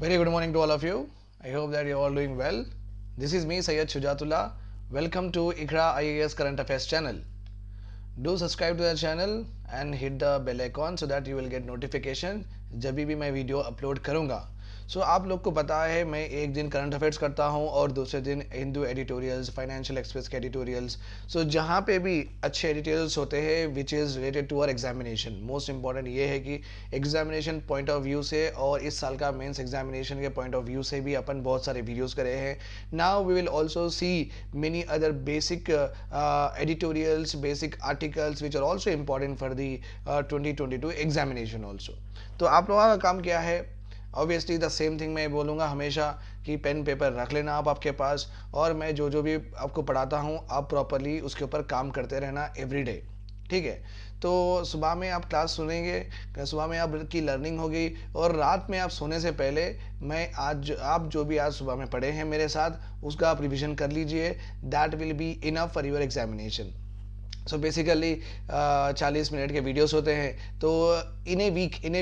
Very good morning to all of you. I hope that you're all doing well. This is me, Syed Shujatullah. Welcome to ICRA IAS Current Affairs channel. Do subscribe to the channel and hit the bell icon so that you will get notification जब भी मैं video upload करूँगा. सो आप लोग को पता है मैं एक दिन करंट अफेयर्स करता हूँ और दूसरे दिन हिंदू एडिटोरियल्स, फाइनेंशियल एक्सप्रेस के एडिटोरियल्स. सो जहाँ पे भी अच्छे एडिटोरियल्स होते हैं which is related to our examination. Most important ये है कि एग्जामिनेशन पॉइंट ऑफ व्यू से और इस साल का मेंस एग्जामिनेशन के पॉइंट ऑफ व्यू से भी अपन बहुत सारे वीडियोस करे हैं. Now we will also see many other basic editorials, basic articles which are also important for the 2022 examination also. तो आप लोगों का काम क्या है? ऑब्वियसली द सेम थिंग मैं बोलूँगा हमेशा कि पेन पेपर रख लेना आप आपके पास, और मैं जो भी आपको पढ़ाता हूँ आप प्रॉपरली उसके ऊपर काम करते रहना एवरी डे. ठीक है, तो सुबह में आप क्लास सुनेंगे, सुबह में आपकी लर्निंग होगी, और रात में आप सोने से पहले मैं आप जो भी आज सुबह में पढ़े हैं मेरे साथ उसका आप रिविजन कर लीजिए. That will be enough for your examination. So basically 40 minute के वीडियोस होते हैं, तो इन ए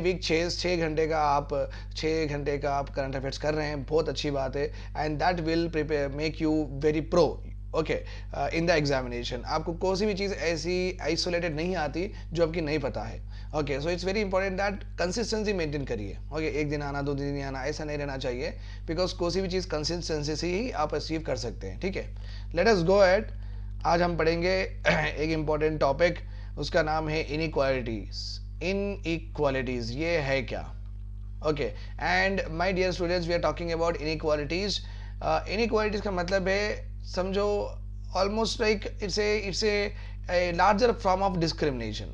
वीक 6 घंटे का आप करंट अफेयर्स कर रहे हैं, बहुत अच्छी बात है. And that will prepare make you very pro okay in the examination. आपको कोई सी भी चीज़ ऐसी आइसोलेटेड नहीं आती जो आपकी नहीं पता है. Okay, so it's very important that consistency maintain करिए. ओके, एक दिन आना, 2 दिन नहीं आना, ऐसा नहीं रहना चाहिए, बिकॉज कोई सी भी चीज़ कंसिस्टेंसी से ही आप अचीव कर सकते हैं. ठीक है, लेट अस गो एट. आज हम पढ़ेंगे एक इम्पॉर्टेंट टॉपिक, उसका नाम है इनइक्वालिटीज. इनइक्वालिटीज ये है क्या? Okay, and my dear students, we are talking about inequalities. Inequalities का मतलब है, समझो almost like it's a larger form of discrimination.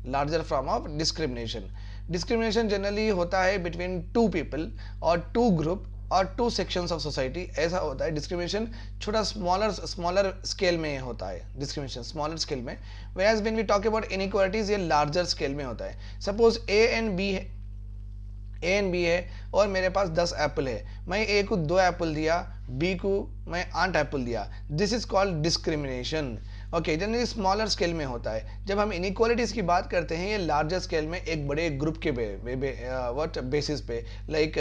Larger form of discrimination. Discrimination generally होता है बिटवीन टू पीपल और टू ग्रुप और टू सेक्शंस ऑफ सोसाइटी. ऐसा होता है डिस्क्रिमिनेशन. छोटा स्मॉलर स्केल में होता है डिस्क्रिमिनेशन, स्मॉलर स्केल में. Whereas when we talk about inequalities ये लार्जर स्केल में होता है. सपोज ए एंड बी है और मेरे पास 10 एप्पल है. मैं ए को 2 एप्पल दिया, बी को मैं 8 एप्पल दिया. This is called discrimination. Okay, generally smaller scale में होता है. जब हम इनइक्वालिटीज की बात करते हैं ये लार्जर स्केल में एक बड़े ग्रुप के व्हाट बेसिस पे, लाइक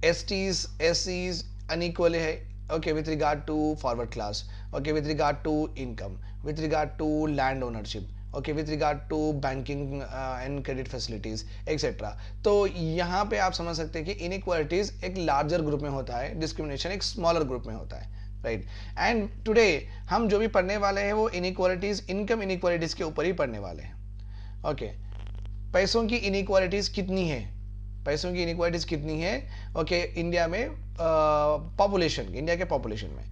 STs, SCs unequal है. Okay, with regard to forward class. Okay, with regard to income. With regard to land ownership. Okay, with regard to banking and credit facilities, etc. तो यहाँ पे आप समझ सकते हैं कि inequalities एक larger ग्रुप में होता है, discrimination एक smaller ग्रुप में होता है. राइट, एंड टुडे हम जो भी पढ़ने वाले हैं वो इनइक्वालिटीज, इनकम इनइक्वालिटीज के ऊपर ही पढ़ने वाले हैं. ओके, पैसों की इनइक्वालिटीज कितनी है? पैसों की इनइक्वालिटीज कितनी है? ओके, इंडिया में पॉपुलेशन, इंडिया के पॉपुलेशन में.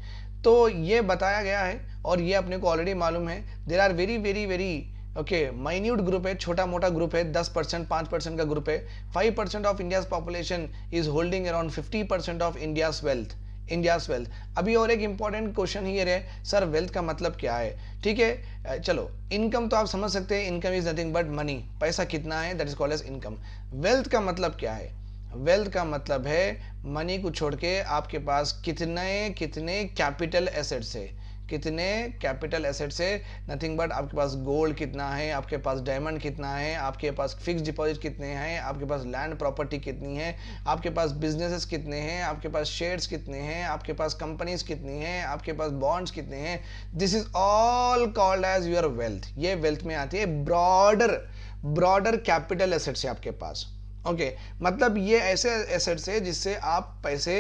तो ये बताया गया है और ये अपने को ऑलरेडी मालूम है. There are very very very okay minute group है, छोटा मोटा ग्रुप है. 10%, 5% का ग्रुप है. 5% of India's population is holding around 50% of India's wealth. अभी और एक इंपॉर्टेंट क्वेश्चन हियर है, सर वेल्थ का मतलब क्या है? ठीक है, चलो इनकम तो आप समझ सकते हैं, income is nothing but money. पैसा कितना है, that is called as income. Wealth का मतलब क्या है? वेल्थ का मतलब है मनी को छोड़ के आपके पास कितने कैपिटल एसेट्स है. कितने कैपिटल एसेट्स है? नथिंग बट आपके पास गोल्ड कितना है, आपके पास डायमंड कितना है, आपके पास फिक्स डिपॉजिट कितने हैं, आपके पास लैंड प्रॉपर्टी कितनी है, आपके पास बिजनेसेस कितने हैं, आपके पास शेयर्स कितने हैं, आपके पास कंपनीज कितनी हैं, आपके पास बॉन्ड्स कितने हैं. This is all called as your wealth. ये वेल्थ में आती है. ब्रॉडर कैपिटल एसेट्स है आपके पास. ओके, मतलब ये ऐसे एसेट्स है जिससे आप पैसे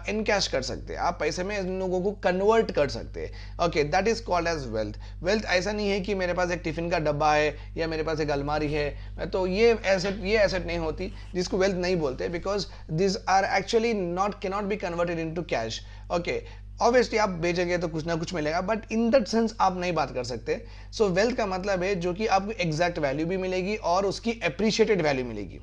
इनकैश कर सकते हैं, आप पैसे में इन लोगों को कन्वर्ट कर सकते हैं. Okay, that is called as wealth. Wealth ऐसा नहीं है कि मेरे पास एक टिफिन का डब्बा है या मेरे पास एक अलमारी है, तो ये एसेट नहीं होती, जिसको वेल्थ नहीं बोलते, because this are actually cannot be converted into cash. Okay, obviously आप बेचेंगे तो कुछ ना कुछ मिलेगा, बट इन दैट सेंस आप नहीं बात कर सकते. सो वेल्थ का मतलब है जो कि आपको एग्जैक्ट वैल्यू भी मिलेगी और उसकी एप्रिशिएटेड वैल्यू मिलेगी.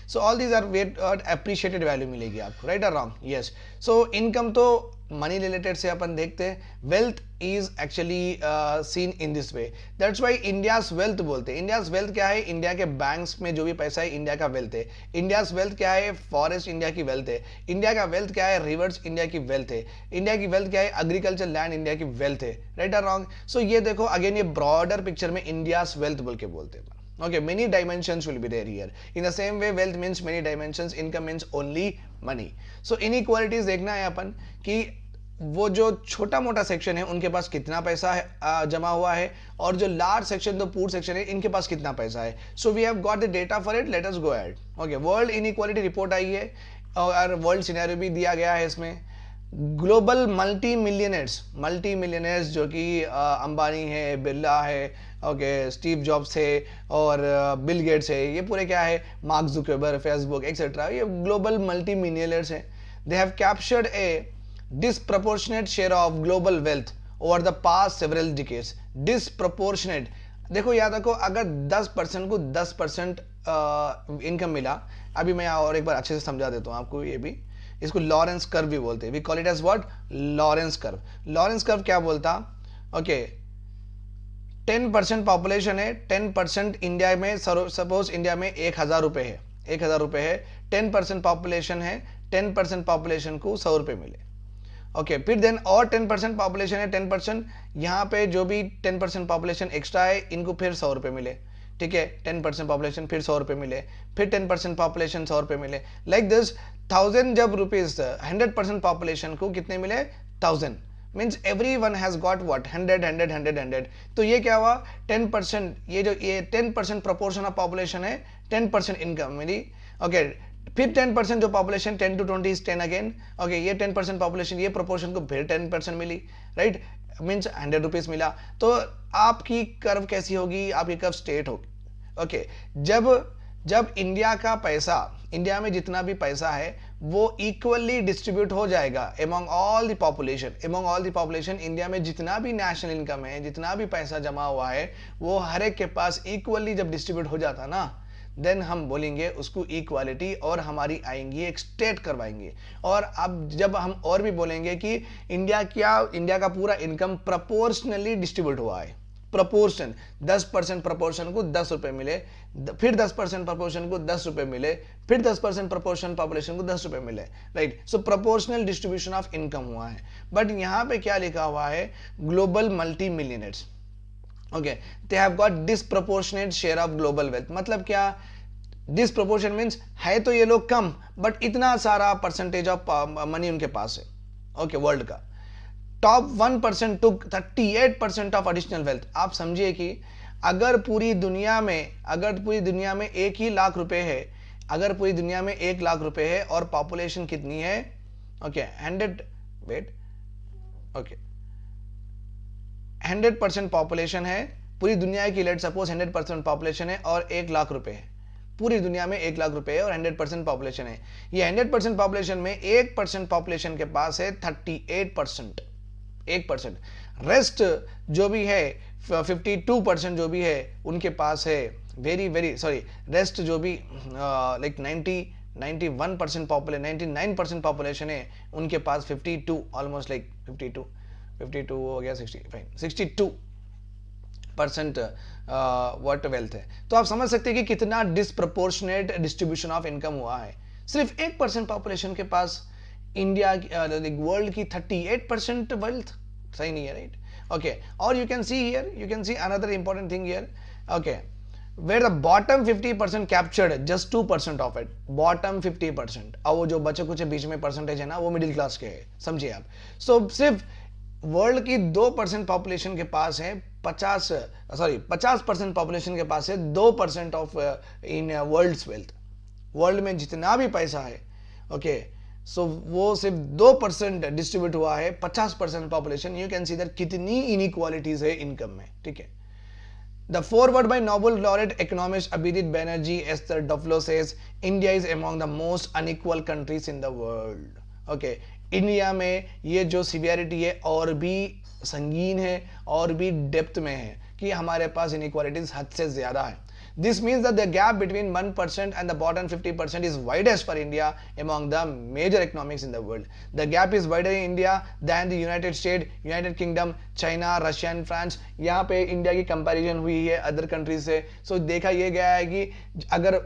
So all these are wait appreciated value मिलेगी आपको. राइट और रॉन्ग? यस. सो इनकम तो मनी रिलेटेड से अपन देखते हैं. Wealth is actually seen in this way. That's why India's wealth बोलते हैं. इंडियाज वेल्थ क्या है? इंडिया के बैंक्स में जो भी पैसा है इंडिया का वेल्थ है. इंडियाज वेल्थ क्या है? फॉरेस्ट इंडिया की वेल्थ है. इंडिया का वेल्थ क्या है? रिवर्स इंडिया की वेल्थ है. इंडिया की वेल्थ क्या है? एग्रीकल्चर लैंड इंडिया की वेल्थ है. राइट और रॉन्ग? सो ये देखो अगेन, ये ब्रॉडर पिक्चर में इंडियाज वेल्थ बोल के बोलते हैं. Okay, many dimensions will be there here. In the same way, wealth means many dimensions, income means only money. So inequalities देखना है अपन कि वो जो छोटा मोटा सेक्शन है उनके पास कितना पैसा है जमा हुआ है, और जो लार्ज सेक्शन जो पूर सेक्शन है इनके पास कितना पैसा है. So we have got the data for it, let us go ahead. Okay, world inequality report आई है और वर्ल्ड सिनेरियो भी दिया गया है इसमें. ग्लोबल मल्टी मिलियनर्स जो कि अंबानी है, बिरला है, ओके, स्टीव जॉब्स है और बिल गेट्स है, ये पूरे क्या है, मार्क जुकरबर्ग, फेसबुक एक्सेट्रा, ये ग्लोबल मल्टी मिलियनर्स हैं. They have captured A disproportionate share of global wealth over the past several decades. Disproportionate, देखो याद रखो, अगर 10% को 10% इनकम मिला, अभी मैं और एक बार अच्छे से समझा देता हूँ आपको, ये भी इसको लॉरेंस कर्व भी बोलते हैं. We call it as what, Lorenz curve. Lorenz curve क्या बोलता, ओके, 10% पॉपुलेशन है, 10% इंडिया में, सपोज इंडिया में 1,000 रुपये है, 1,000 रुपये है, 10% पॉपुलेशन है, 10% पॉपुलेशन को 100 रुपये मिले. ओके, फिर देन और 10% पॉपुलेशन है, 10% यहाँ पे जो भी 10% पॉपुलेशन एक्स्ट्रा है इनको फिर 100 रुपये मिले. ठीक है, 10% पॉपुलेशन फिर 100 रुपये मिले, फिर 10% पॉपुलेशन 100 रुपये मिले, लाइक दिस 1000 जब रुपीज 100% पॉपुलेशन को कितने मिले, 1000. Means every one has got what, 100. तो ये क्या हुआ, 10%, ये 10% प्रोपोर्शन ऑफ पॉपुलेशन है, 10% इनकम मिली. ओके, फिर 10% जो population 10 to 20 is 10 again. Okay, ये 10% पॉपुलेशन, ये प्रोपोर्शन को फिर 10% मिली, राइट, मीन्स 100 रुपीज मिला. तो आपकी कर्व कैसी होगी, आपकी कर्व स्ट्रेट होगी. ओके, जब इंडिया का पैसा, इंडिया में जितना भी पैसा है वो इक्वली डिस्ट्रीब्यूट हो जाएगा among all the population. India में जितना भी नेशनल इनकम है, जितना भी पैसा जमा हुआ है, वो हर एक के पास इक्वली जब डिस्ट्रीब्यूट हो जाता ना, देन हम बोलेंगे उसको इक्वालिटी, और हमारी आएंगी एक स्टेट करवाएंगे. और अब जब हम और भी बोलेंगे कि इंडिया का पूरा इनकम प्रोपोर्शनली डिस्ट्रीब्यूट हुआ है, प्रोपोर्शन, 10% प्रोपोर्शन को 10 रुपये मिले, फिर 10% प्रोपोर्शन को 10 रुपये मिले, फिर 10% प्रोपोर्शन पॉपुलेशन को 10 रुपये मिले, right. So proportional distribution of income हुआ है. बट यहाँ पे क्या लिखा हुआ है, global multi millionaires. Okay, they have got disproportionate share of global wealth. मतलब क्या, डिसप्रोपोर्शन मीन्स है तो ये लोग कम, बट इतना सारा परसेंटेज ऑफ मनी उनके पास है. ओके, वर्ल्ड का top 1% took 38% of additional wealth. आप समझिए कि अगर पूरी दुनिया में 1 ही लाख रुपए है, अगर पूरी दुनिया में 1 लाख रुपए है और पॉपुलेशन कितनी है, ओके, 100% पॉपुलेशन है पूरी दुनिया की, लेट सपोज 100% पॉपुलेशन है और 1 लाख रुपए है, पूरी दुनिया में 1 लाख रुपए है और 100% पॉपुलेशन है. ये 100% पॉपुलेशन में 1% पॉपुलेशन के पास है 38%, 1%. रेस्ट जो भी है 52% जो भी है उनके पास है रेस्ट जो भी लाइक 91% पॉपुलेशन, 99% पॉपुलेशन है उनके पास 52, ऑलमोस्ट लाइक 52 हो गया, 62% व्हाट वेल्थ है. तो आप समझ सकते हैं कि कितना डिसप्रोपोर्शनेट डिस्ट्रीब्यूशन ऑफ इनकम हुआ है. सिर्फ 1% पॉपुलेशन के पास इंडिया वर्ल्ड की 38% वेल्थ, सही नहीं है, राइट. ओके, और you can see another important thing here. Okay, where the bottom 50% captured just 2% of it, bottom 50%. और वो जो बचे कुछ बीच में परसेंटेज है ना, वो मिडिल क्लास के है, समझिए आप. सो सिर्फ वर्ल्ड की 2% पॉपुलेशन के पास है 50% पॉपुलेशन के पास है 2% of in world's wealth. World में जितना भी पैसा है, ओके, सो वो सिर्फ 2% डिस्ट्रीब्यूट हुआ है 50% population. You can see that कितनी इनइक्वालिटीज है इनकम में. ठीक है. The foreword by Nobel laureate economist Abhijit Banerjee Esther Duflo says India is among the most unequal countries in the world. Okay, India में ये जो सीवियरिटी है और भी संगीन है और भी डेप्थ में है कि हमारे पास इनइक्वालिटीज हद से ज्यादा है. This means that the gap between 1% and the bottom 50% is widest for India among the major economies in the world. The gap is wider in India than the United States, United Kingdom, China, Russia and France. यहाँ पे India की comparison हुई है other countries से. सो देखा ये गया है कि अगर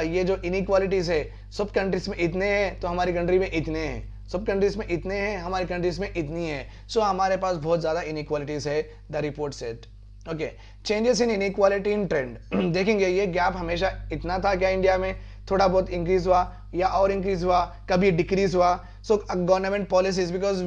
ये जो इनइक्वालिटीज है सब कंट्रीज में इतने हैं तो हमारी कंट्री में इतने हैं, सब कंट्रीज में इतने हैं हमारी कंट्रीज में इतनी है. सो हमारे पास बहुत ज़्यादा इनइक्वालिटीज है, the report set. Okay, changes in inequality in trend देखेंगे, ये गैप हमेशा इतना था क्या इंडिया में, थोड़ा बहुत इंक्रीज हुआ या और इंक्रीज हुआ, कभी डिक्रीज हुआ. So government policies, because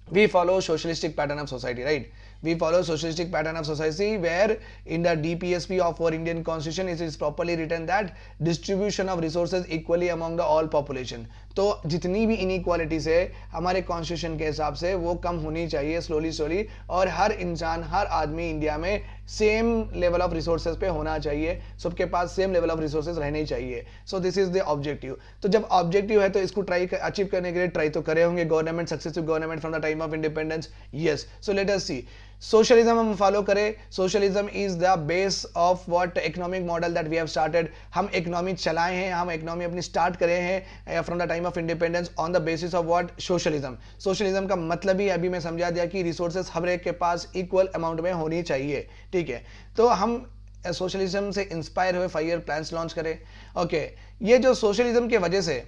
we follow socialistic pattern of society, right? We follow socialistic pattern of society where in the DPSP of our Indian constitution it is properly written that distribution of resources equally among the all population. तो जितनी भी inequalities है हमारे constitution के हिसाब से वो कम होनी चाहिए स्लोली स्लोली, और हर इंसान, हर आदमी इंडिया में सेम लेवल ऑफ रिसोर्सेज पे होना चाहिए, सबके पास सेम लेवल ऑफ रिसोर्सेज रहने चाहिए. सो दिस इज द ऑब्जेक्टिव. तो जब ऑब्जेक्टिव है तो इसको अचीव करने के लिए ट्राई तो करे होंगे government, successive government from the time of independence. Yes, so let us see. Socialism हम फॉलो करें. Socialism is the base of what economic model that we have started. हम इकोनॉमी चलाए हैं, हम इकोनॉमी अपनी स्टार्ट करे हैं from the time of independence on the basis of what, socialism. Socialism का मतलब ही अभी मैं समझा दिया कि रिसोर्सेज हर एक के पास इक्वल अमाउंट में होनी चाहिए. ठीक है, तो हम सोशलिज्म से इंस्पायर हुए 5 ईयर प्लान्स लॉन्च करें. ओके, ये जो सोशलिज्म के वजह से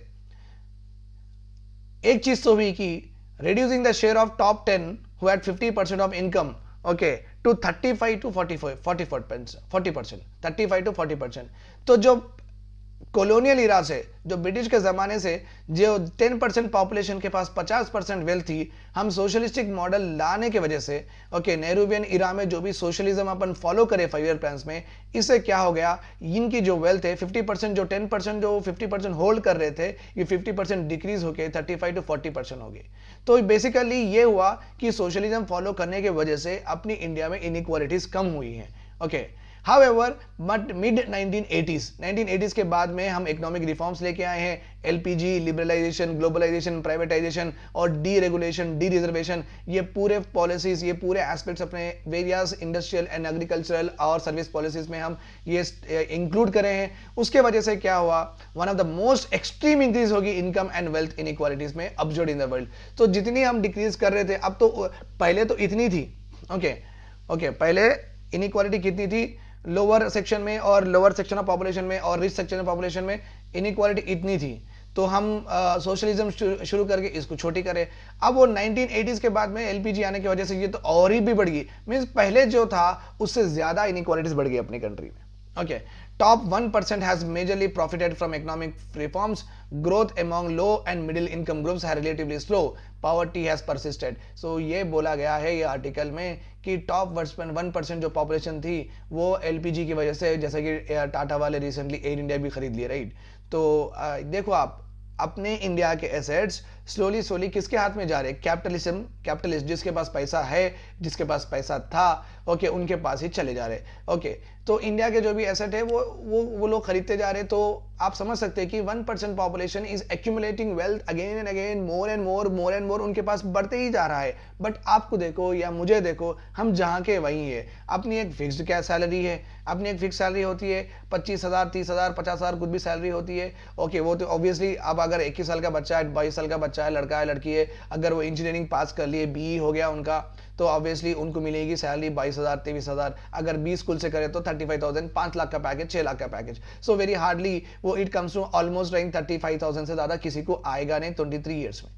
एक चीज तो हुई कि reducing the share of top 10 who had 50% of income, okay, to 35 to 40%, 35 to 40%. तो जो कॉलोनियल इरा से, जो ब्रिटिश के ज़माने से जो 10% पॉपुलेशन के पास 50% वेल्थ थी, हम सोशलिस्टिक मॉडल लाने की वजह से, ओके, नेहरूवियन इरा में जो भी सोशलिज्म अपन फॉलो करे 5 ईयर प्लान्स में, इससे क्या हो गया, इनकी जो वेल्थ है 50%, जो 10% जो 50% होल्ड कर रहे थे, ये 50% डिक्रीज होकर 35 to 40% हो गई. तो बेसिकली ये हुआ कि सोशलिज्म फॉलो करने की वजह से अपनी इंडिया में इनइक्वालिटीज कम हुई हैं. Okay, However, but mid 1980s के बाद में हम इकोनॉमिक रिफॉर्म्स लेके आए हैं. एलपीजी, लिबरलाइजेशन, ग्लोबलाइजेशन, प्राइवेटाइजेशन और डीरेगुलेशन, डी रिजर्वेशन, ये पूरे पॉलिसीज, ये पूरे एस्पेक्ट्स अपने वेरियस इंडस्ट्रियल एंड एग्रीकल्चरल और सर्विस पॉलिसीज में हम ये इंक्लूड करे हैं. उसके वजह से क्या हुआ, one of the most extreme increase होगी इनकम एंड वेल्थ इनइक्वालिटीज में ऑब्जर्व्ड इन द वर्ल्ड. तो जितनी हम डिक्रीज कर रहे थे, अब तो पहले तो इतनी थी. ओके, पहले इनइक्वालिटी कितनी थी, लोअर सेक्शन में और लोअर सेक्शन ऑफ पॉपुलेशन में और रिच सेक्शन ऑफ पॉपुलेशन में इनइक्वालिटी इतनी थी. तो हम सोशलिज्म शुरू करके इसको छोटी करें. अब वो 1980s के बाद में एलपीजी आने की वजह से ये तो और ही भी बढ़ गई. मींस पहले जो था उससे ज्यादा इनइक्वालिटीज बढ़ गई अपनी कंट्री में. Okay, top 1% has majorly profited from economic reforms. Growth among low and middle income groups है relatively slow. Poverty has persisted. So ये बोला गया है ये आर्टिकल में कि टॉप 1% जो पॉपुलेशन थी वो एलपीजी की वजह से, जैसा कि टाटा वाले रिसेंटली एयर इंडिया भी खरीद लिए, राइट? तो देखो आप अपने इंडिया के एसेट्स स्लोली स्लोली किसके हाथ में जा रहे हैं, कैपिटलिस्ट जिसके पास पैसा है, जिसके पास पैसा था, ओके, उनके पास ही चले जा रहे. ओके, तो इंडिया के जो भी एसेट है वो लोग खरीदते जा रहे. तो आप समझ सकते हैं कि 1% population is accumulating wealth again and again, more and मोर उनके पास बढ़ते ही जा रहा है. बट आपको देखो या मुझे देखो, हम जहाँ के वहीं है. अपनी एक फिक्स्ड क्या सैलरी है, अपनी एक फिक्स सैलरी होती है, 25,000, 30,000, 50,000 कुछ भी सैलरी होती है. ओके, वो तो ऑब्वियसली अब अगर 21 साल का बच्चा है, 22 साल का बच्चा है, लड़का है, लड़की है, अगर वो इंजीनियरिंग पास कर लिए, बीई हो गया उनका, तो ऑब्वियसली उनको मिलेगी सैलरी 22,000, 23,000. अगर 20 स्कूल से करे तो 35,000, 5 लाख का पैकेज, 6 लाख का पैकेज. सो वेरी हार्डली वो it comes to almost rank 35,000 से ज्यादा किसी को आएगा नहीं 23 ईयर्स में.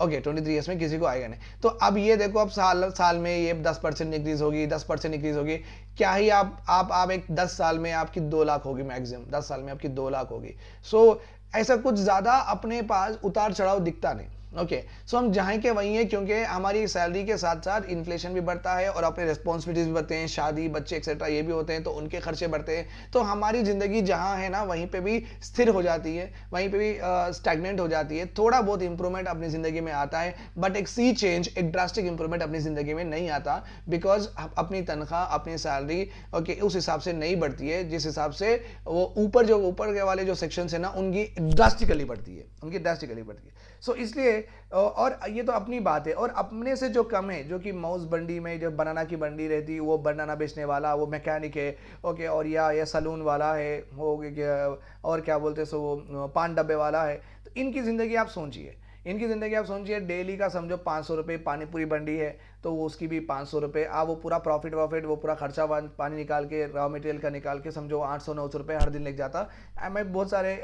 ओके, 23 ईयर्स में किसी को आएगा नहीं. तो अब ये देखो, अब साल में ये 10% इंक्रीज होगी, 10% इंक्रीज होगी. क्या ही आप एक 10 साल में आपकी 2 लाख होगी मैक्सिमम, 10 साल में आपकी 2 लाख होगी. सो ऐसा कुछ ज्यादा अपने पास उतार चढ़ाव दिखता नहीं. ओके, सो हम जहाँ के वहीं हैं, क्योंकि हमारी सैलरी के साथ साथ इन्फ्लेशन भी बढ़ता है और अपने रिस्पॉन्सिबिलिटीज भी बढ़ते हैं, शादी, बच्चे एक्सेट्रा ये भी होते हैं, तो उनके खर्चे बढ़ते हैं. तो हमारी जिंदगी जहाँ है ना, वहीं पे भी स्थिर हो जाती है, वहीं पे भी स्टैग्नेंट हो जाती है. थोड़ा बहुत इंप्रूवमेंट अपनी जिंदगी में आता है, बट एक सी चेंज, एक ड्रास्टिक इंप्रूवमेंट अपनी जिंदगी में नहीं आता, बिकॉज अपनी तनख्वाह, अपनी सैलरी ओके उस हिसाब से नहीं बढ़ती है जिस हिसाब से वो ऊपर के वाले जो सेक्शन है ना, उनकी ड्रास्टिकली बढ़ती है. सो इसलिए और ये तो अपनी बात है. और अपने से जो कम है, जो कि मौज बंडी में जो बनाना की बंडी रहती है, वो बनाना बेचने वाला, वो मैकेनिक है, ओके, और या सलून वाला है, हो गया, और क्या बोलते सो वो पान डब्बे वाला है. तो इनकी ज़िंदगी आप सोचिए, इनकी ज़िंदगी आप समझिए डेली का समझो 500 रुपये पानी पूरी बंडी है तो वो उसकी भी 500 रुपये, आप वो पूरा प्रॉफिट वॉफिट वो पूरा खर्चा पानी निकाल के रॉ मटेरियल का निकाल के समझो 800-900 रुपये हर दिन लग जाता। मैं बहुत सारे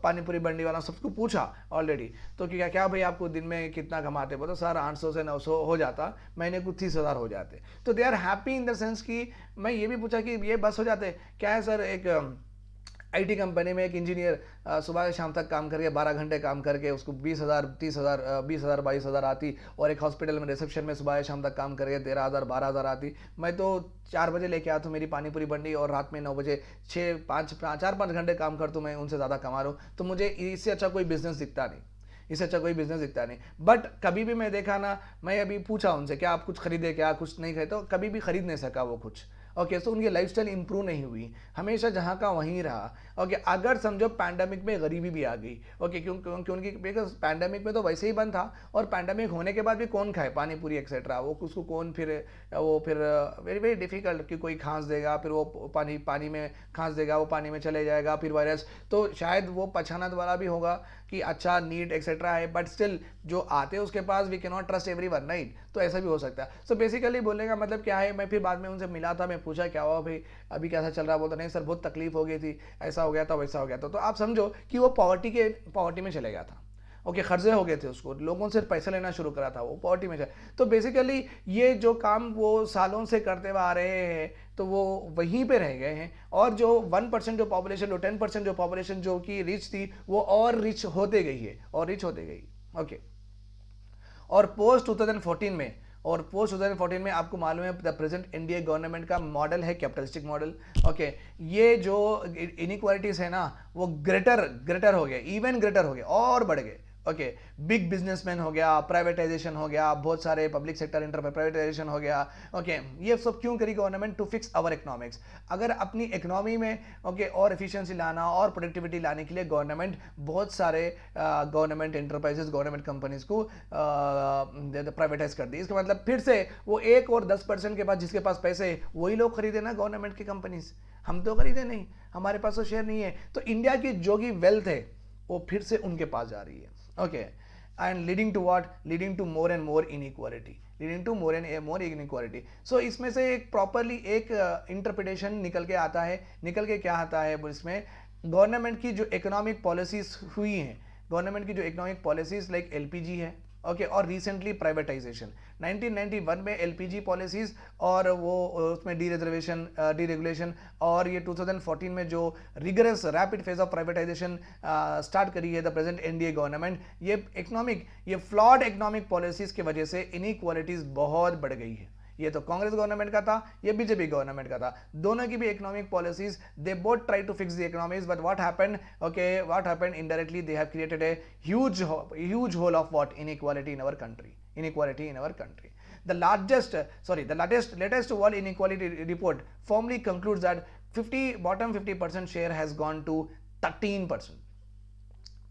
पानी पूरी बंडी वाला सबको पूछा ऑलरेडी, तो क्या क्या भाई आपको दिन में कितना कमाते, बोलो सर 800 से 900 हो जाता, महीने को 30,000 हो जाते। तो they are happy in the sense कि मैं ये भी पूछा कि ये बस हो जाते क्या है सर, एक आईटी कंपनी में एक इंजीनियर सुबह से शाम तक काम करके 12 घंटे काम करके उसको 20,000 30,000 20,000 22,000 आती, और एक हॉस्पिटल में रिसेप्शन में सुबह से शाम तक काम करके 13,000 12,000 आती। मैं तो 4 बजे लेके आता हूँ मेरी पानीपुरी बंडी और रात में 9 बजे 4-5 घंटे काम करता हूँ, मैं उनसे ज़्यादा कमा रहा हूँ। तो मुझे इससे अच्छा कोई बिजनेस दिखता नहीं, इससे अच्छा कोई बिजनेस दिखता नहीं। बट कभी भी मैं देखा ना, मैं अभी पूछा उनसे क्या आप कुछ खरीदे, क्या कुछ नहीं खरीदे, तो कभी भी खरीद नहीं सका वो कुछ। ओके सो उनकी लाइफस्टाइल इंप्रूव नहीं हुई, हमेशा जहाँ का वहीं रहा। ओके अगर समझो पैंडेमिक में गरीबी भी आ गई, ओके क्योंकि बिकॉज पैंडेमिक में तो वैसे ही बंद था, और पैंडेमिक होने के बाद भी कौन खाए पानी पूरी एक्सेट्रा, वो उसको कौन फिर वेरी वेरी डिफिकल्ट कि कोई खांस देगा, फिर वो पानी में खांस देगा, वो पानी में चले जाएगा फिर वायरस, तो शायद वो पछानत वाला भी होगा कि अच्छा नीट एक्सेट्रा है, बट स्टिल जो आते हैं उसके पास we can not trust everyone, right. तो ऐसा भी हो सकता है। सो बेसिकली बोलने का मतलब क्या है, मैं फिर बाद में उनसे मिला था, मैं पूछा क्या हुआ भाई अभी कैसा चल रहा, बोलता नहीं सर बहुत तकलीफ हो गई थी, ऐसा हो गया था वैसा हो गया था। तो आप समझो कि वो पॉवर्टी में चले गया था। ओके कर्जे हो गए थे उसको, लोगों से पैसे लेना शुरू करा था, वो पॉवर्टी में चले। तो बेसिकली ये जो काम वो सालों से करते हुए आ रहे हैं तो वो वहीं पे रह गए हैं, और जो 1% जो पॉपुलेशन, जो 10% जो पॉपुलेशन जो कि रिच थी वो और रिच होते गई है, और रिच होते गई। ओके और पोस्ट 2014 में आपको मालूम है द प्रेजेंट इंडिया गवर्नमेंट का मॉडल है कैपिटलिस्टिक मॉडल। ओके ये जो इनइक्वालिटीज है ना वो ग्रेटर हो गए, इवन ग्रेटर हो गए और बढ़ गए। ओके बिग बिजनेसमैन हो गया, प्राइवेटाइजेशन हो गया, बहुत सारे पब्लिक सेक्टर इंटर प्राइवेटाइजेशन हो गया। ओके ये सब क्यों करी government, to fix our economics. अगर अपनी इकोनॉमी में ओके और एफिशिएंसी लाना और प्रोडक्टिविटी लाने के लिए गवर्नमेंट बहुत सारे गवर्नमेंट एंटरप्राइजेस, गवर्नमेंट कंपनीज को प्राइवेटाइज कर दी। इसका मतलब फिर से वो 1 और 10% के पास जिसके पास पैसे है वही लोग खरीदे ना गवर्नमेंट की कंपनीज, हम तो खरीदे नहीं, हमारे पास तो शेयर नहीं है। तो इंडिया की जो की वेल्थ है वो फिर से उनके पास जा रही है। Okay and leading to what, leading to more and more inequality, leading to more and more inequality. So इसमें से एक प्रॉपरली एक इंटरप्रिटेशन निकल के आता है, निकल के क्या आता है इसमें, गवर्नमेंट की जो इकोनॉमिक पॉलिसीज हुई हैं, गवर्नमेंट की जो इकोनॉमिक पॉलिसीज लाइक एलपीजी है, ओके और रिसेंटली प्राइवेटाइजेशन 1991 में एलपीजी पॉलिसीज और वो उसमें डीरेगुलेशन, और ये 2014 में जो rigorous rapid phase of privatisation start करी है द प्रेजेंट एनडीए गवर्नमेंट, ये फ्लॉड इकोनॉमिक पॉलिसीज की वजह से इनइक्वालिटीज बहुत बढ़ गई है। ये तो कांग्रेस गवर्नमेंट का था, ये बीजेपी गवर्नमेंट का था, दोनों की भी economic policies they both try to fix the economics, but what happened, okay what happened indirectly they have created a huge hole of what, inequality in our country. The latest World Inequality Report firmly concludes that bottom 50% share has gone to 13%.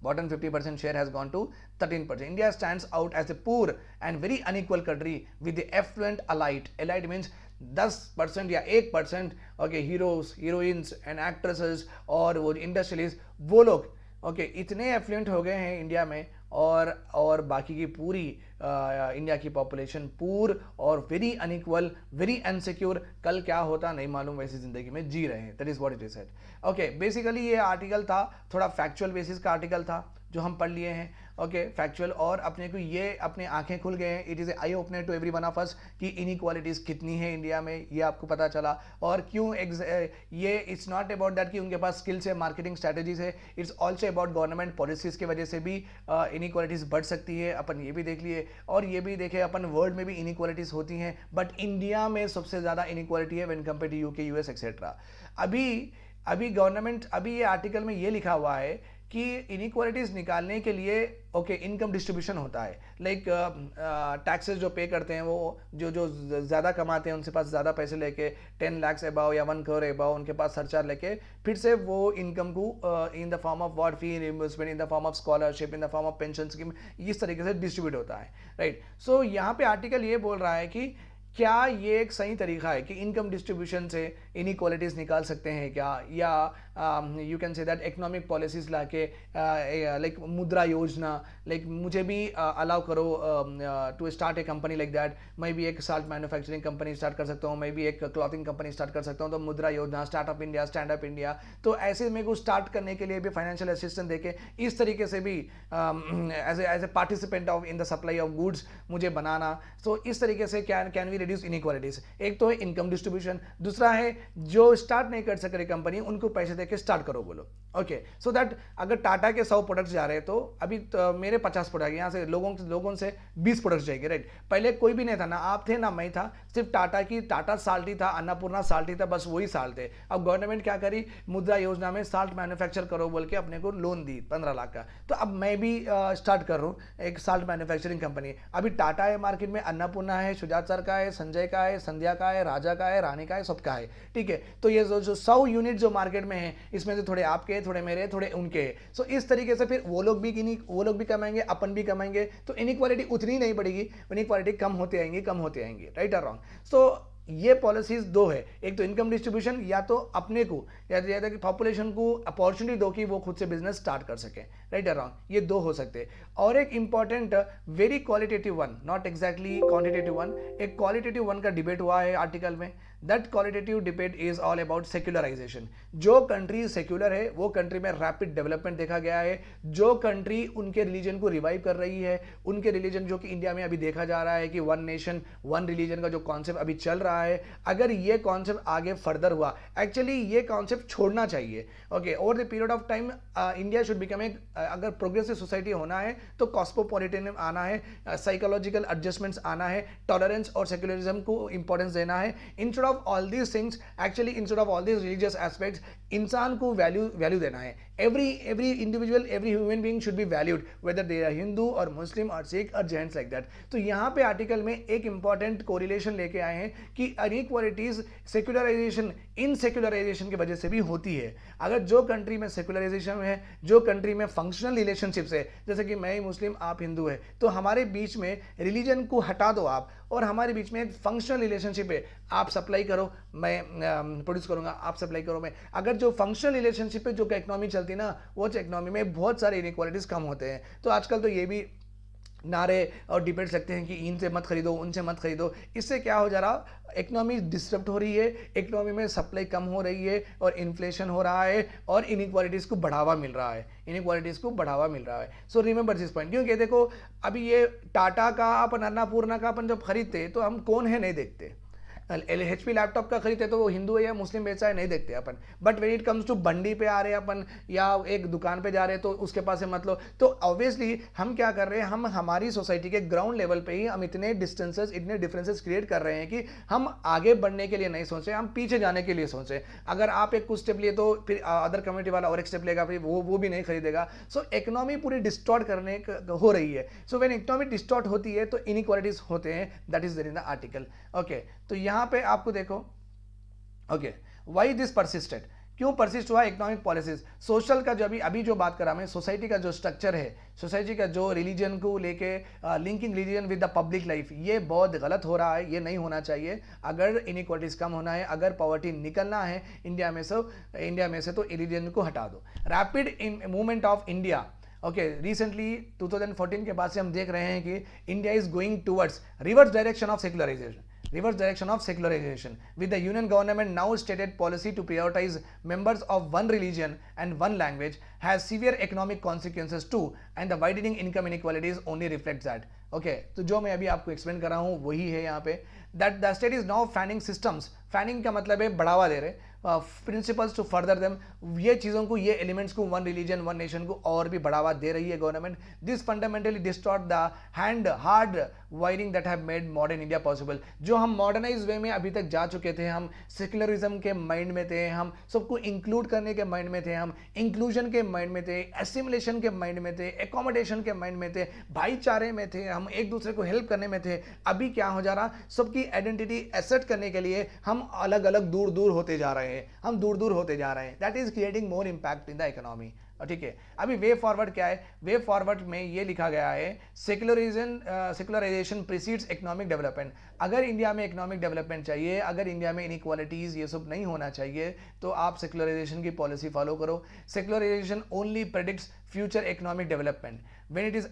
Bottom 50% share has gone to 13%. India stands out as a poor and very unequal country with the affluent elite. Elite means 10% या 1%, okay heroes, heroines and actresses और वो industrialist, वो लोग okay इतने effluent हो गए हैं India में, और बाकी की पूरी इंडिया की पॉपुलेशन पूर और वेरी अनइक्वल, वेरी अनसिक्योर, कल क्या होता नहीं मालूम, वैसी जिंदगी में जी रहे हैं। That is what it is said. Okay basically ये आर्टिकल था, थोड़ा फैक्चुअल बेसिस का आर्टिकल था जो हम पढ़ लिए हैं। ओके फैक्चुअल, और अपने को ये अपने आंखें खुल गए हैं, it is a eye opener to every one of us कि इनइक्वालिटीज़ कितनी है इंडिया में, ये आपको पता चला। और क्यों ये इट्स नॉट अबाउट दैट कि उनके पास स्किल्स है, मार्केटिंग स्ट्रैटेजीज है, it's also about government policies की वजह से भी इनइक्वालिटीज़ बढ़ सकती है। अपन ये भी देख लिए, और ये भी देखे अपन वर्ल्ड में भी इनइक्वालिटीज़ होती हैं, बट इंडिया में सबसे ज़्यादा इनइक्वालिटी है when compare to UK, US etcetera. अभी गवर्नमेंट, अभी ये आर्टिकल में ये लिखा हुआ है कि इनइक्वालिटीज निकालने के लिए ओके इनकम डिस्ट्रीब्यूशन होता है, लाइक टैक्सेस जो पे करते हैं वो जो ज़्यादा कमाते हैं उनसे पास ज़्यादा पैसे लेके 10 लाख अबाव या 1 करोड़ अबाव उनके पास सरचार्ज लेके फिर से वो इनकम को in the form of what fee reimbursement, in the form of scholarship, in the form of pension scheme, इस तरीके से डिस्ट्रीब्यूट होता है, राइट। सो यहाँ पे आर्टिकल ये बोल रहा है कि क्या ये एक सही तरीका है कि इनकम डिस्ट्रीब्यूशन से इनइक्वालिटीज निकाल सकते हैं क्या, या you can say that economic policies लाके लाइक मुद्रा योजना, लाइक मुझे भी अलाउ करो to start a company like that, मैं भी एक साल्ट मैन्युफैक्चरिंग कंपनी स्टार्ट कर सकता हूँ, मैं भी एक क्लॉथिंग कंपनी स्टार्ट कर सकता हूँ, तो मुद्रा योजना, startup India, stand up India, तो ऐसे मेरे को स्टार्ट करने के लिए भी फाइनेंशियल असिस्टेंस देके इस तरीके से भी as a participant of in the supply of goods मुझे बनाना। तो इस तरीके से कैन वी रिड्यूस इनइक्वालिटीज। एक तो है इनकम डिस्ट्रीब्यूशन, दूसरा है जो स्टार्ट नहीं कर सक रही कंपनी उनको पैसे देके स्टार्ट करो बोलो। ओके, सो दैट अगर टाटा के 100 प्रोडक्ट्स जा रहे हैं तो अभी तो मेरे 50 प्रोडक्ट, यहाँ से लोगों से 20 प्रोडक्ट्स जाएंगे, राइट। पहले कोई भी नहीं था, ना आप थे ना मैं था, सिर्फ टाटा साल्ट ही था, अन्नपूर्णा साल्ट ही था, बस वही साल्ट थे। अब गवर्नमेंट क्या करी, मुद्रा योजना में साल्ट मैन्युफैक्चर करो बोल के अपने को लोन दी 15 लाख का। तो अब मैं भी स्टार्ट कर रहा हूँ एक साल्ट मैन्युफैक्चरिंग कंपनी। अभी टाटा है मार्केट में, अन्नपूर्णा है, शुजात सर का है, संजय का है, संध्या का है, राजा का है, रानी का है, सबका है, ठीक है। तो ये जो 100 यूनिट जो मार्केट में है, इसमें से थोड़े आपके, थोड़े मेरे, थोड़े उनके। सो इस तरीके से फिर वो लोग भी कमाएंगे, अपन भी कमाएंगे, तो इनइक्वालिटी उतनी नहीं बढ़ेगी, इनइक्वालिटी कम होते आएंगे, राइट और रॉन्ग। सो ये पॉलिसीज दो है, एक तो इनकम डिस्ट्रीब्यूशन, या तो अपने को या कि पॉपुलेशन को अपॉर्चुनिटी दो कि वो खुद से बिजनेस स्टार्ट कर सके, राइट और रॉन्ग, ये दो हो सकते हैं। और एक important very qualitative one, not exactly quantitative one, एक क्वालिटेटिव वन का डिबेट हुआ है आर्टिकल में। That qualitative debate is all about secularisation. जो कंट्री सेक्युलर है वो कंट्री में रैपिड डेवलपमेंट देखा गया है। जो कंट्री उनके रिलीजन को रिवाइव कर रही है, उनके रिलीजन जो कि इंडिया में अभी देखा जा रहा है कि वन नेशन वन रिलीजन का जो कॉन्सेप्ट अभी चल रहा है, अगर ये कॉन्सेप्ट आगे फर्दर हुआ, एक्चुअली ये कॉन्सेप्ट छोड़ना चाहिए। Okay, over the period of time India should become एक, अगर प्रोग्रेसिव सोसाइटी होना है तो कॉस्मोपॉलिटन आना है, साइकोलॉजिकल एडजस्टमेंट्स आना है, टॉलरेंस और सेक्युलरिज्म को इंपॉर्टेंस देना है। Instead of all these things, actually instead of all these religious aspects, इंसान को वैल्यू देना है। Every individual, every human being should be valued, whether they are Hindu और मुस्लिम और सिख और जैन्स लाइक दैट। तो यहाँ पे आर्टिकल में एक इंपॉर्टेंट कोरिलेशन लेके आए हैं कि अनइक्वालिटीज सेक्युलराइजेशन, इनसेक्युलराइजेशन की वजह से भी होती है। अगर जो कंट्री में सेक्युलराइजेशन है, जो कंट्री में फंक्शनल रिलेशनशिप्स है, जैसे कि मैं मुस्लिम आप हिंदू है, तो हमारे बीच में रिलीजन को हटा दो आप, और हमारे बीच में एक फंक्शनल रिलेशनशिप है, आप सप्लाई करो मैं प्रोड्यूस करूंगा, आप सप्लाई करो मैं। अगर जो फंक्शनल रिलेशनशिप है, जो इकोनॉमी चलती है ना, वो इकोनॉमी में बहुत सारे इनइक्वालिटीज कम होते हैं। तो आजकल तो ये भी नारे और डिबेट्स लगते हैं कि इनसे मत खरीदो, उनसे मत खरीदो। इससे क्या हो जा रहा, इकोनॉमी डिस्टर्ब हो रही है, इकोनॉमी में सप्लाई कम हो रही है और इन्फ्लेशन हो रहा है और इनइक्वालिटीज़ को बढ़ावा मिल रहा है, सो रिमेंबर दिस पॉइंट। क्योंकि देखो अभी ये टाटा का अपन, अन्नपूर्णा का अपन जब खरीदते तो हम कौन है नहीं देखते, HP लैपटॉप का खरीदते तो वो हिंदू है या मुस्लिम बेचा है नहीं देखते अपन। But when it comes to बंडी पे आ रहे हैं अपन, या एक दुकान पे जा रहे हैं तो उसके पास से मतलब, तो ऑब्वियसली हम क्या कर रहे हैं, हम हमारी सोसाइटी के ग्राउंड लेवल पे ही हम इतने डिस्टेंसेस, इतने डिफरेंसेस क्रिएट कर रहे हैं कि हम आगे बढ़ने के लिए नहीं सोचे, हम पीछे जाने के लिए सोचे। अगर आप एक कुछ स्टेप लिए तो फिर अदर कम्युनिटी वाला और एक स्टेप लेगा, फिर वो भी नहीं खरीदेगा। सो इकोनॉमी पूरी डिस्टॉर्ट करने हो रही है। सो व्हेन इकोनॉमी डिस्टॉर्ट होती है तो इनइक्वालिटीज होते हैं, that is there in the article. Okay, तो यहाँ पे आपको देखो, ओके, व्हाई दिस परसिस्टेड, क्यों परसिस्ट हुआ इकोनॉमिक पॉलिसीज। सोशल का जो अभी जो बात करा मैं, सोसाइटी का जो स्ट्रक्चर है, सोसाइटी का जो रिलीजन को लेके linking religion with the public life, ये बहुत गलत हो रहा है, ये नहीं होना चाहिए। अगर इनइक्वालिटीज कम होना है, अगर पॉवर्टी निकलना है इंडिया में से तो रिलीजन को हटा दो। Rapid movement of India, okay, recently 2014 के बाद से हम देख रहे हैं कि India is going towards reverse direction of secularisation with the union government now stated policy to prioritize members of one religion and one language has severe economic consequences too, and the widening income inequalities only reflects that. Okay, तो जो मैं अभी आपको explain कर रहा हूँ वही है यहाँ पे, that the state is now fanning systems. Fanning का मतलब है बढ़ावा दे रहे, प्रिंसिपल्स टू फर्दर देम, ये चीज़ों को, ये एलिमेंट्स को, वन रिलीजन वन नेशन को और भी बढ़ावा दे रही है government. This fundamentally distort the hard wiring that have made modern India possible. जो हम मॉडर्नाइज वे में अभी तक जा चुके थे, हम सेक्युलरिज्म के माइंड में थे, हम सबको इंक्लूड करने के माइंड में थे, हम इंक्लूजन के माइंड में थे, एसिमुलेशन के माइंड में थे, एकोमोडेशन के माइंड में थे, भाईचारे में थे, हम एक दूसरे को हेल्प करने में थे। अभी क्या हो जा रहा, सबकी आइडेंटिटी एसेट करने के लिए हम अलग अलग दूर दूर होते जा रहे हैं, that is creating more impact in the economy. ठीक है। अभी वे फॉरवर्ड क्या है, वे फॉरवर्ड में ये लिखा गया है सेकुलराइजेशन प्रीसीड्स इकोनॉमिक डेवलपमेंट। अगर इंडिया में इकोनॉमिक डेवलपमेंट चाहिए, अगर इंडिया में इनइक्वालिटीज ये सब नहीं होना चाहिए, तो आप सेकुलराइजेशन की पॉलिसी फॉलो करो। Secularisation only predicts future economic development when it is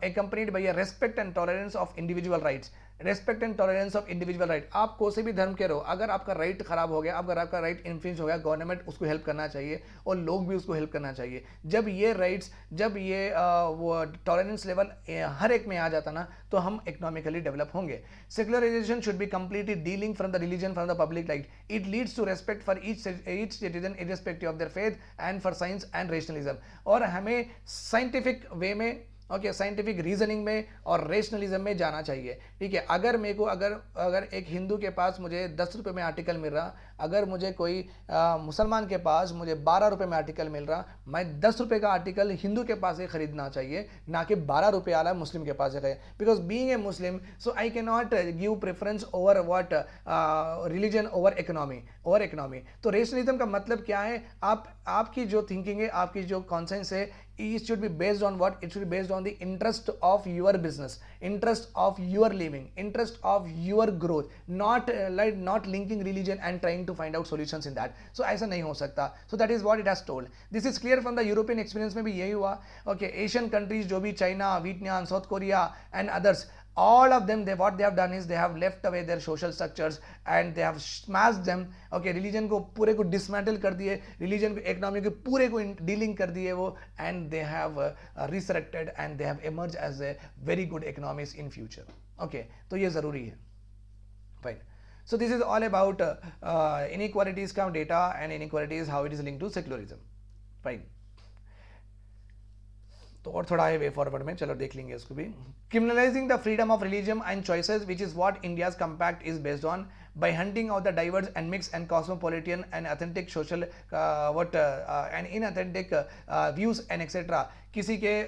accompanied by a respect and tolerance of individual rights। Respect and tolerance of individual right. आप कोई से भी धर्म के रहो, अगर आपका राइट खराब हो गया, अगर आपका राइट इन्फ्रिंज हो गया, गवर्नमेंट उसको हेल्प करना चाहिए और लोग भी उसको हेल्प करना चाहिए। जब ये राइट्स, जब ये वो टॉलरेंस लेवल हर एक में आ जाता ना, तो हम इकोनॉमिकली डेवलप होंगे। Secularisation should be completely dealing from the religion from the public life. It leads to respect for each citizen irrespective of their faith and for science and rationalism. और हमें scientific way में, okay, scientific reasoning में और rationalism में जाना चाहिए। ठीक है, अगर मेरे को अगर एक हिंदू के पास मुझे 10 रुपये में आर्टिकल मिल रहा, अगर मुझे कोई मुसलमान के पास मुझे 12 रुपये में आर्टिकल मिल रहा, मैं 10 रुपये का आर्टिकल हिंदू के पास से खरीदना चाहिए, ना कि 12 रुपये वाला मुस्लिम के पास से। Because being a Muslim, so I can not give preference over what religion over economy. तो रेशनलिज्म का मतलब क्या है, आपकी जो थिंकिंग है, आपकी जो कॉन्सेंस है, it should be based on what? It should be based on the interest of your business, interest of your living, interest of your growth, not not linking religion and trying to find out solutions in that. So ऐसा नहीं हो सकता. So that is what it has told. This is clear from the European experience में भी यही हुआ. Okay, Asian countries जो भी China, Vietnam, south Korea and others, all of them, what they have done is they have left away their social structures and they have smashed them. Okay, religion को पूरे को dismantle कर दिए, religion को economy को पूरे को dealing कर दिए वो, and they have resurrected and they have emerged as a very good economies in future. Okay, तो ये ज़रूरी है. Fine. So this is all about inequalities का data and inequalities how it is linked to secularism. Fine. तो और थोड़ा है way forward में, चलो देख लेंगे इसको भी। Criminalising the freedom of religion and choices which is what India's compact is based on, by hunting out the diverse and mixed and cosmopolitan and authentic social and inauthentic views and etc. किसी के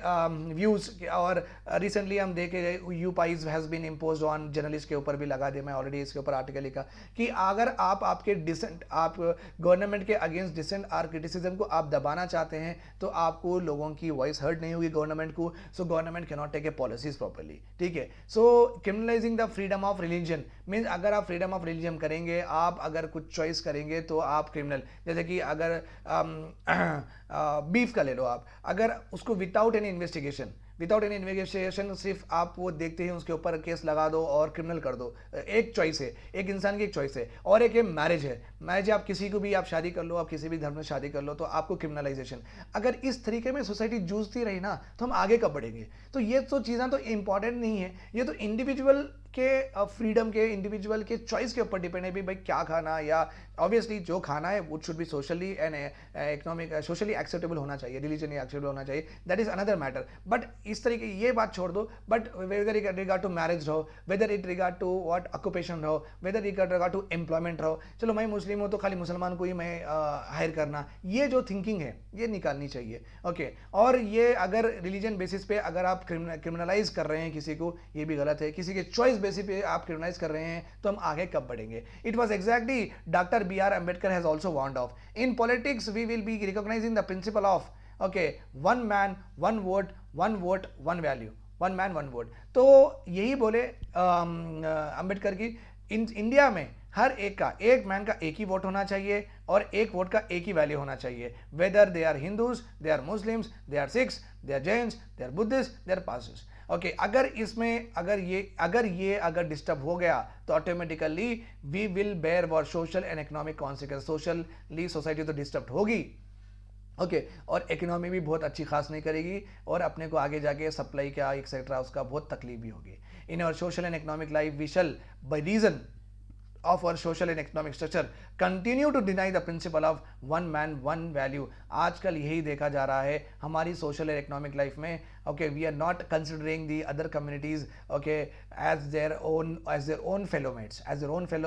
views और recently हम देखे UAPA has been imposed on journalist के ऊपर भी लगा दिया। मैं ऑलरेडी इसके ऊपर आर्टिकल लिखा कि अगर आप आपके डिसेंट, आप गवर्नमेंट के अगेंस्ट डिसेंट और क्रिटिसिज्म को आप दबाना चाहते हैं, तो आपको लोगों की वॉइस हर्ट नहीं होगी गवर्नमेंट को। So government can not take a policies properly. ठीक है, so criminalising the freedom of religion means अगर आप फ्रीडम ऑफ रिलीजन करेंगे, आप अगर कुछ चॉइस करेंगे तो आप क्रिमिनल। जैसे कि अगर बीफ का ले लो आप, अगर उसको विदाउट एनी इन्वेस्टिगेशन सिर्फ आप वो देखते हैं उसके ऊपर केस लगा दो और क्रिमिनल कर दो। एक चॉइस है, एक इंसान की एक चॉइस है। और एक मैरिज है, मैरिज आप किसी को भी आप शादी कर लो, आप किसी भी धर्म में शादी कर लो, तो आपको क्रिमिनलाइजेशन। अगर इस तरीके में सोसाइटी जूझती रही ना, तो हम आगे कब बढ़ेंगे? तो ये तो चीज़ें तो इंपॉर्टेंट नहीं है, ये तो इंडिविजुअल के फ्रीडम के, इंडिविजुअल के चॉइस के ऊपर डिपेंड है भी भाई क्या खाना, या ऑब्वियसली जो खाना है वो should be socially and economic socially acceptable होना चाहिए, रिलीजन एक्सेप्टेबल होना चाहिए, that is another matter. But इस तरीके ये बात छोड़ दो, but whether it regard to marriage रहो, whether it regard to what occupation रहो, whether it regard to employment रहो, चलो मैं मुस्लिम हूँ तो खाली मुसलमान को ही मैं हायर करना, ये जो थिंकिंग है ये निकालनी चाहिए। ओके, और ये अगर रिलीजन बेसिस पे अगर आप क्रिमिनलाइज कर रहे हैं किसी को, ये भी गलत है। किसी के चॉइस बेसिस पे आप क्रिमिनलाइज कर रहे हैं, तो हम आगे कब बढ़ेंगे? It was exactly doctor B R Ambedkar has also warned of, in politics we will be recognising the principle of one man one vote one value, one man one vote. तो यही बोले अम्बेडकर की, इंडिया में हर एक का, एक मैन का एक ही वोट होना चाहिए और एक वोट का एक ही वैल्यू होना चाहिए, whether they are Hindus, they are Muslims, they are Sikhs, they are Jains, they are Buddhist, they are Parsis. Okay, अगर इसमें अगर ये डिस्टर्ब हो गया तो automatically we will bear for social and economic consequence. Socially society तो डिस्टर्ब होगी, ओके, और इकोनॉमी भी बहुत अच्छी खास नहीं करेगी, और अपने को आगे जाके सप्लाई का एक्सेट्रा उसका बहुत तकलीफ भी होगी। In our social and economic life we shall by reason of our social and economic structure continue to deny the principle of one man one value। आजकल यही देखा जा रहा है हमारी सोशल और इकोनॉमिक लाइफ में। Okay, we are not considering the other communities okay as their own fellow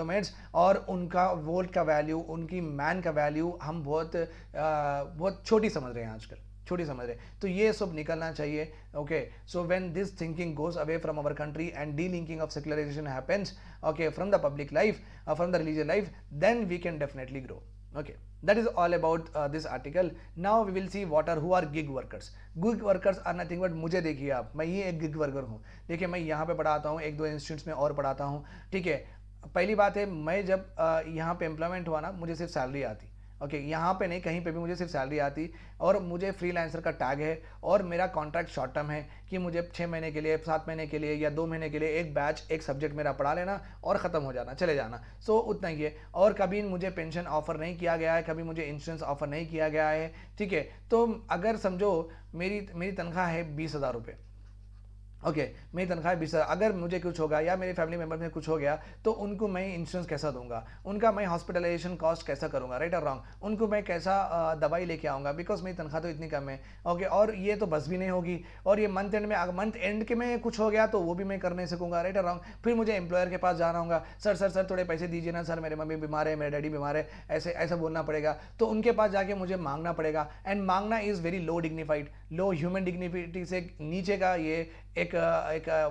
mates, और उनका वोट का वैल्यू, उनकी मैन का वैल्यू हम बहुत छोटी समझ रहे हैं आजकल, छोटी समझ रहे। तो ये सब निकलना चाहिए। Okay, so when this thinking goes away from our country and delinking of secularisation happens okay from the public life, from the religious life, then we can definitely grow. Okay, that is all about this article. Now we will see what are who are gig workers. Gig workers are nothing but, मुझे देखिए आप, मैं ही एक gig worker हूँ. देखिए मैं यहाँ पे पढ़ाता हूँ, एक दो इंस्टीट्यूट्स में और पढ़ाता हूँ. ठीक है, पहली बात है, मैं जब यहाँ पे एम्प्लॉयमेंट हुआ ना, मुझे सिर्फ सैलरी आती. ओके, यहाँ पे नहीं, कहीं पे भी मुझे सिर्फ सैलरी आती, और मुझे फ्रीलांसर का टैग है, और मेरा कॉन्ट्रैक्ट शॉर्ट टर्म है कि मुझे 6 महीने के लिए, 7 महीने के लिए या 2 महीने के लिए एक बैच, एक सब्जेक्ट मेरा पढ़ा लेना और ख़त्म हो जाना, चले जाना. सो उतना ही है. और कभी मुझे पेंशन ऑफर नहीं किया गया है, कभी मुझे इंश्योरेंस ऑफर नहीं किया गया है. ठीक है, तो अगर समझो मेरी तनख्वाह है 20,000 रुपये. ओके, मेरी तनख्वाह 20,000. अगर मुझे कुछ होगा या मेरे फैमिली मेम्बर में कुछ हो गया, तो उनको मैं इंश्योरेंस कैसा दूंगा, उनका मैं हॉस्पिटलाइजेशन कॉस्ट कैसा करूंगा, राइट और रॉन्ग, उनको मैं कैसा दवाई लेके आऊँगा, बिकॉज मेरी तनख्वाह तो इतनी कम है. ओके, और ये तो बस भी नहीं होगी, और ये मंथ एंड में, मंथ एंड के में कुछ हो गया तो वो भी मैं कर नहीं सकूँगा, राइट और रॉन्ग. फिर मुझे एम्प्लॉयर के पास जाना होगा, सर सर सर थोड़े पैसे दीजिए ना सर, मेरे मम्मी बीमार है, मेरे डैडी बीमार है, ऐसे ऐसा बोलना पड़ेगा. तो उनके पास जाके मुझे मांगना पड़ेगा, एंड मांगना is very low dignified, low human dignity से नीचे का ये एक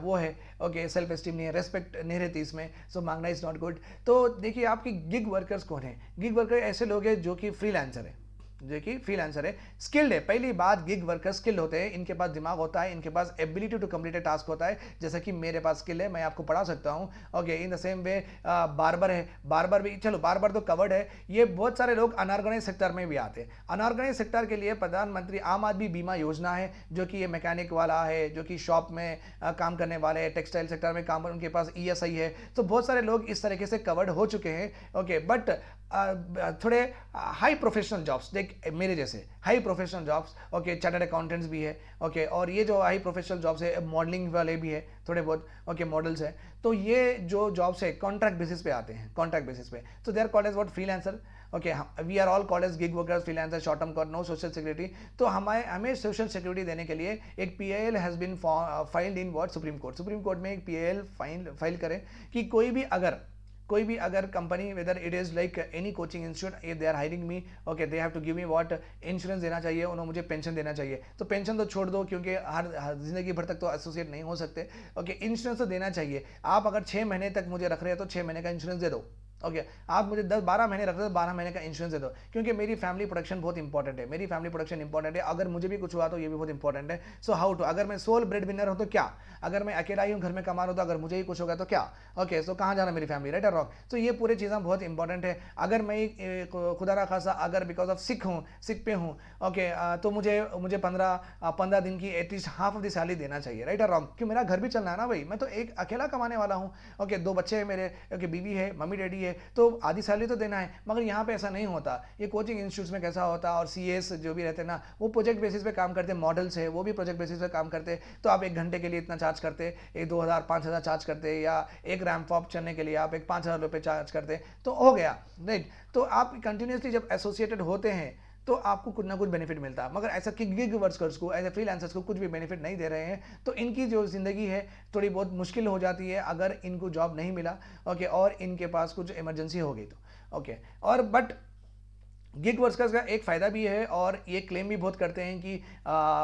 वो है. ओके, सेल्फ एस्टीम नहीं है, रेस्पेक्ट नहीं रहती इसमें. सो मांगना इज नॉट गुड. तो देखिए, आपकी गिग वर्कर्स कौन है? गिग वर्कर ऐसे लोग हैं जो कि फ्रीलांसर है, स्किल्ड है. पहली बात, गिग वर्कर स्किल्ड होते हैं, इनके पास दिमाग होता है, इनके पास ability to complete a task होता है, जैसा कि मेरे पास स्किल है, मैं आपको पढ़ा सकता हूं. Okay, in the same way barber है, बार्बर भी, चलो बार्बर तो कवर्ड है. ये बहुत सारे लोग अनऑर्गेनाइज सेक्टर में भी आते हैं. अनऑर्गेनाइज सेक्टर के लिए प्रधानमंत्री आम आदमी बीमा योजना है, जो कि ये मैकेनिक वाला है, जो कि शॉप में काम करने वाले हैं, टेक्सटाइल सेक्टर में काम, उनके पास ESI है. तो बहुत सारे लोग इस तरीके से कवर्ड हो चुके हैं. ओके, बट थोड़े हाई प्रोफेशनल जॉब्स, देख मेरे जैसे high professional jobs, okay, chartered accountants भी है. ओके, और ये जो हाई प्रोफेशनल जॉब्स है, मॉडलिंग वाले भी है थोड़े बहुत. ओके, मॉडल्स है. तो ये जो जॉब्स है कॉन्ट्रैक्ट बेसिस पे आते हैं, कॉन्ट्रैक्ट बेसिस पे. तो they are called as what, freelancer. Okay, we are all called as gig workers, freelancer, short term call, no social security. तो हमें सोशल सिक्योरिटी देने के लिए एक PIL has been filed in what, Supreme Court. Supreme Court में एक PIL file करें कि कोई भी अगर company, whether it is like any coaching institute, if they are hiring me, okay, they have to give me what, insurance देना चाहिए, उन्हें मुझे पेंशन देना चाहिए. तो पेंशन तो छोड़ दो, क्योंकि हर जिंदगी भर तक तो एसोसिएट नहीं हो सकते. ओके, इंश्योरेंस तो देना चाहिए. आप अगर 6 महीने तक मुझे रख रहे हैं तो 6 महीने का इंश्योरेंस दे दो. ओके, आप मुझे 10-12 महीने रख दो, 12 महीने का इंश्योरेंस दे दो, क्योंकि मेरी फैमिली प्रोटेक्शन बहुत इंपॉर्टेंट है. मेरी फैमिली प्रोटेक्शन इंपॉर्टेंट है. अगर मुझे भी कुछ हुआ तो ये भी बहुत इंपॉर्टेंट है. सो हाउ टू, अगर मैं सोल ब्रेड विनर हूं तो क्या, अगर मैं अकेला ही हूं, घर में कमा रहा हूं, तो अगर मुझे ही कुछ होगा तो क्या. ओके, सो कहाँ जाना मेरी फैमिली, राइट और रॉन्ग. तो ये पूरी चीज़ें बहुत इंपॉर्टेंट है. अगर मैं खुदा ना खासा अगर बिकॉज ऑफ सिक पे हूँ, ओके, तो मुझे 15 दिन की at least half of the salary देना चाहिए, राइट और रॉन्ग. क्यों, मेरा घर भी चलना है ना भाई, मैं तो एक अकेला कमाने वाला हूँ. ओके, 2 बच्चे हैं मेरे, ओके, बीवी है, मम्मी डैडी है, तो आधी सैलरी तो देना है. मगर यहाँ पे ऐसा नहीं होता. ये कोचिंग इंस्टीट्यूट्स में कैसा होता है, और CS जो भी रहते हैं ना, वो प्रोजेक्ट बेसिस पे काम करते हैं. मॉडल्स है, वो भी प्रोजेक्ट बेसिस पे काम करते हैं. तो आप 1 घंटे के लिए इतना चार्ज करते, 2,000-5,000 चार्ज करते, या एक रैम्प वॉक चलने के लिए आप एक 5,000 रुपये चार्ज करते, तो हो गया, राइट. तो आप कंटिन्यूसली जब एसोसिएटेड होते हैं तो आपको कुछ ना कुछ बेनिफिट मिलता है. मगर ऐसा कि गिग वर्कर्स को, ऐसे फ्रीलांसर्स को कुछ भी बेनिफिट नहीं दे रहे हैं, तो इनकी जो ज़िंदगी है थोड़ी बहुत मुश्किल हो जाती है अगर इनको जॉब नहीं मिला. ओके, और इनके पास कुछ इमरजेंसी हो गई तो. ओके, और बट गिग वर्कर्स का एक फ़ायदा भी है, और ये क्लेम भी बहुत करते हैं कि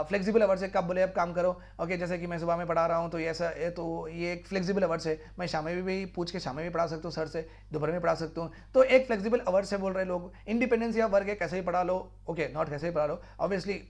फ्लेक्सिबल आवर्स है, कब बोले अब काम करो. ओके, जैसे कि मैं सुबह में पढ़ा रहा हूँ, तो ये एक फ्लेक्सिबल आवर्स है. मैं शाम में भी पूछ के शाम में भी पढ़ा सकता हूँ सर से, दोपहर में पढ़ा सकता हूँ. तो एक फ्लेक्सिबल आवर्स है बोल रहे लोग. इंडिपेंडेंस या वर्क है, कैसे ही पढ़ा लो. ओके, नॉट कैसे ही पढ़ा लो, ऑब्वियसली